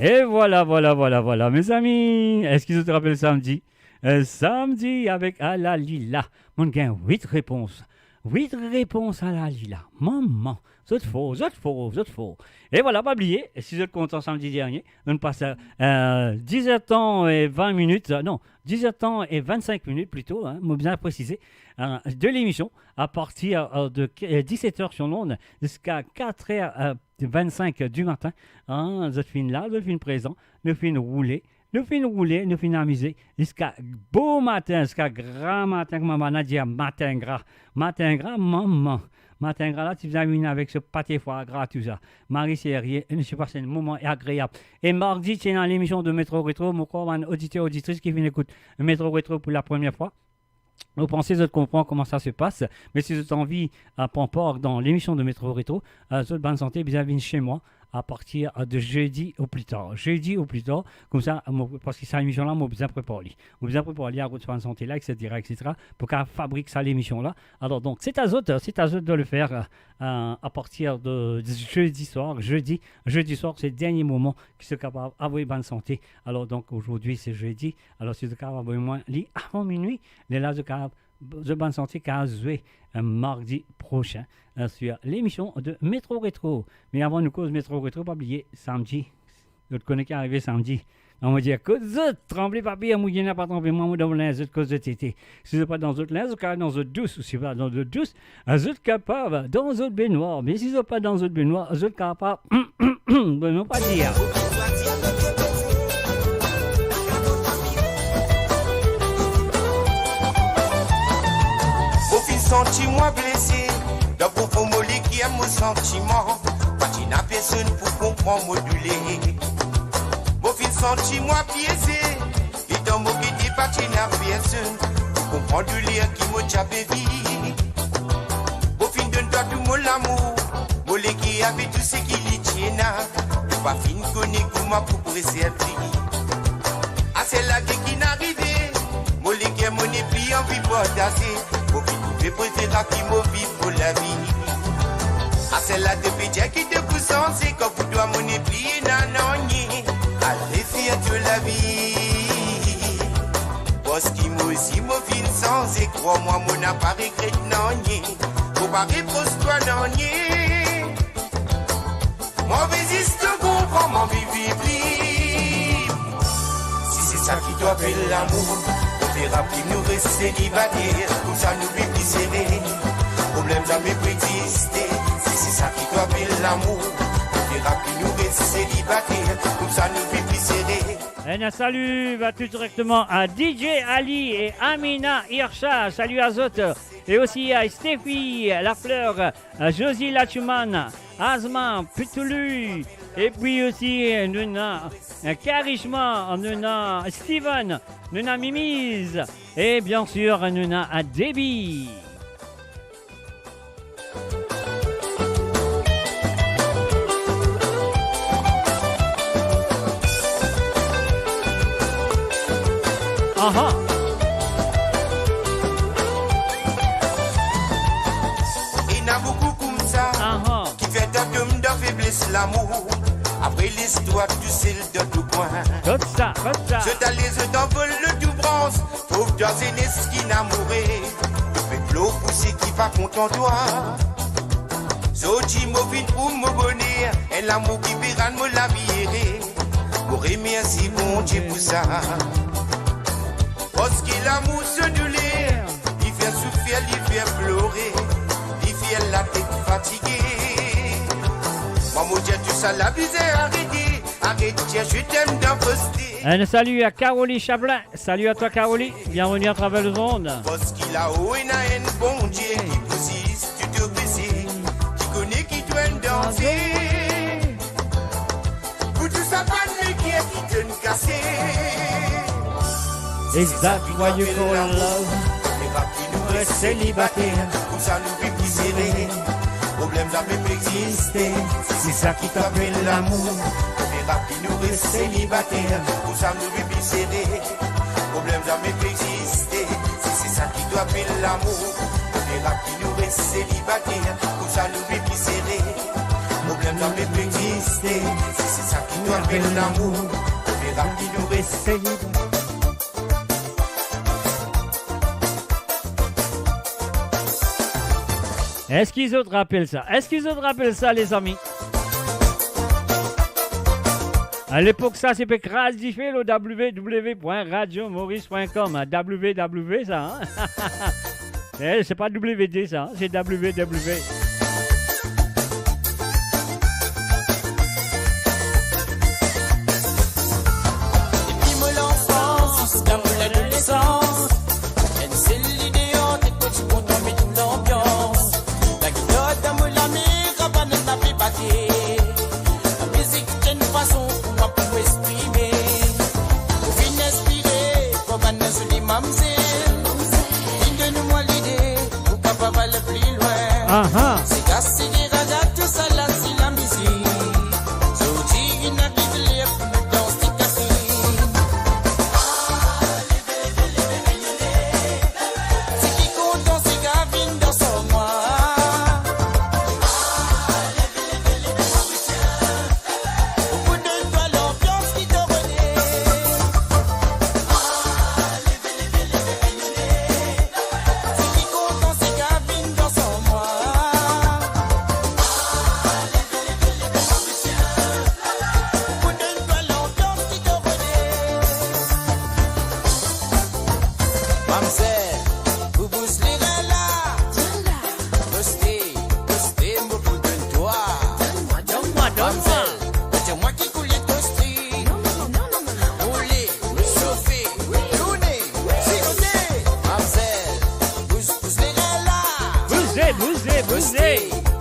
Et voilà, mes amis. Est-ce qu'ils te rappellent samedi? Samedi avec Alalila. Mon gain, 8 réponses. 8 réponses à la Lila. Maman, c'est faux. Et voilà, pas oublier, si vous êtes content samedi dernier, on passe à 17h et 20 minutes, non, 17h et 25 minutes plutôt, hein, bien préciser, de l'émission à partir de 17h sur l'onde jusqu'à 4h25 du matin. Hein, vous êtes fin là, vous êtes fin présent, vous êtes fin rouler. Nous finissons amuser jusqu'à beau matin, jusqu'à grand matin, comme maman a dit, matin gras, maman. Matin gras, là, tu viens avec ce pâté foie gras, tout ça. Marie Sérieux, je sais pas, c'est un moment agréable. Et mardi, c'est dans l'émission de Métro Rétro, mon corps, un auditeur, auditrice qui vient écouter Métro Rétro pour la première fois. Vous pensez, vous comprenez comment ça se passe, mais si vous avez envie à prendre part dans l'émission de Métro Rétro, vous avez bonne santé, bien venue chez moi. À partir de jeudi au plus tard. Comme ça, parce que cette émission-là, on besoin de préparer. On besoin de préparer à votre santé là, etc., pour qu'elle fabrique ça, l'émission-là. Alors, donc, c'est à eux de le faire à partir de jeudi soir. Jeudi soir, c'est le dernier moment qui sont capables d'avoir une bonne santé. Alors, donc, aujourd'hui, c'est jeudi. Alors, si vous êtes capable d'avoir moins avant minuit, les là, de bonne santé qu'à jouer mardi prochain sur l'émission de Métro Rétro. Mais avant nous cause Métro Rétro, pas oublier samedi. Vous connaissez qui est arrivé samedi. On va dire que vous tremblez papier, mouillez n'a pas tremblé, moi dans l'un, cause de tété. Si vous n'êtes pas dans votre linge, vous êtes dans votre douce, ou si vous n'êtes pas dans votre douce, vous êtes capable dans votre baignoire. Mais si vous n'êtes pas dans votre baignoire, vous êtes capable, ne pas dire. senti moi blessé. Dans profond mollet qui aime mon sentiment. Quand il n'a personne pour comprendre moduler. Mon fils senti moi piégé. Et dans mon guide pas il n'a personne pour comprendre du lien qui m'a déjà bévi. Mon fils donne-toi tout mon amour. Mollet qui avait tout ce qui lui tient. Pas fin connaît comment pour servir. Ah c'est là qui n'arrivait. Mollet qui est mon épée en vie pour tasser. Mon fils préférera qui m'a vie pour la vie. Ah c'est là de pédia qui te pousse en c'est quand vous dois mon épée nanoni. Allez fier de la vie. Parce qu'il m'a aussi mon fin sans et crois-moi mon appareil regret nani. Faut pas répondre toi nani. Mauvais histoire comprend mon vie. Si c'est ça qui doit faire l'amour, on verra plus nous rester célibataires. Comme ça nous vivons plus serrés. Problème jamais peut exister. Si c'est ça qui doit faire l'amour, on verra plus nous rester célibataires. Comme ça nous vivons plus serrés. Un salut va tout directement à DJ Ali et Amina Hirsha. Salut à Zot. Et aussi à Stéphie, La Fleur, à Josie Lachuman, Asma, Putulu. Et puis aussi, nous avons Karishma, nous avons Steven, nous avons Mimise. Et bien sûr, nous avons Debbie. Aha. Il y en a beaucoup comme ça qui fait d'un de faiblesse l'amour. Après l'histoire du ciel de tout coin. Comme ça. Je t'allais, je t'envole le tout bronze. Pauvre dans une esquine amourée. Le fait l'eau poussé qui va contre toi. Zoti mobile pour me bonheur. Et l'amour qui verra me la vie. Pour remercier mon Dieu pour ça. Parce que l'amour se douleur, il fait souffrir, il fait pleurer, il fait la tête fatiguée. Maman, tout ça, la vie est arrêtée, arrête, je t'aime d'un posté. Un salut à Caroline Chablin. Salut à toi, Caroline. Bienvenue à travers le monde. Parce qu'il a haut et a un bon Dieu qui pousse, tu te baisses, qui connaît qui doit danser. Pour tout ça, pas de qui est qui te casser. Exact, what you call love. Les papiers nous restent célibataires. Comme ça nous vivons plus serrés. Problème jamais peut exister. C'est ça qui t'appelle l'amour. Les papiers nous restent célibataires. Comme ça nous vivons plus serrés. Problème jamais peut exister. C'est ça qui t'appelle l'amour. Les papiers nous restent célibataires. Comme ça nous vivons plus serrés. Problème jamais peut exister. C'est ça qui t'appelle l'amour. Les papiers nous restent célibataires. Est-ce qu'ils autres rappellent ça? Les amis? À l'époque, ça, c'était Kras Diffé, le www.radiomaurice.com. www, ça, hein? C'est pas WD, ça, hein? C'est www. Depuis mon enfance, jusqu'à mon adolescence, c'est l'idéal, t'es petit pour tomber toute l'ambiance. Dans mon ami, cabane n'a pas battu. La musique, c'est une façon pour moi pour m'exprimer. Pour finir inspiré, comme un azuli mamzelle. Donne-moi l'idée, pour papa va le plus loin. C'est cassé des ragas, tout ça là, c'est la musique. Zodi, il n'a plus de l'air pour me danser cassé. C'est qui compte dans ses gavines dans son moi.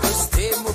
Dios te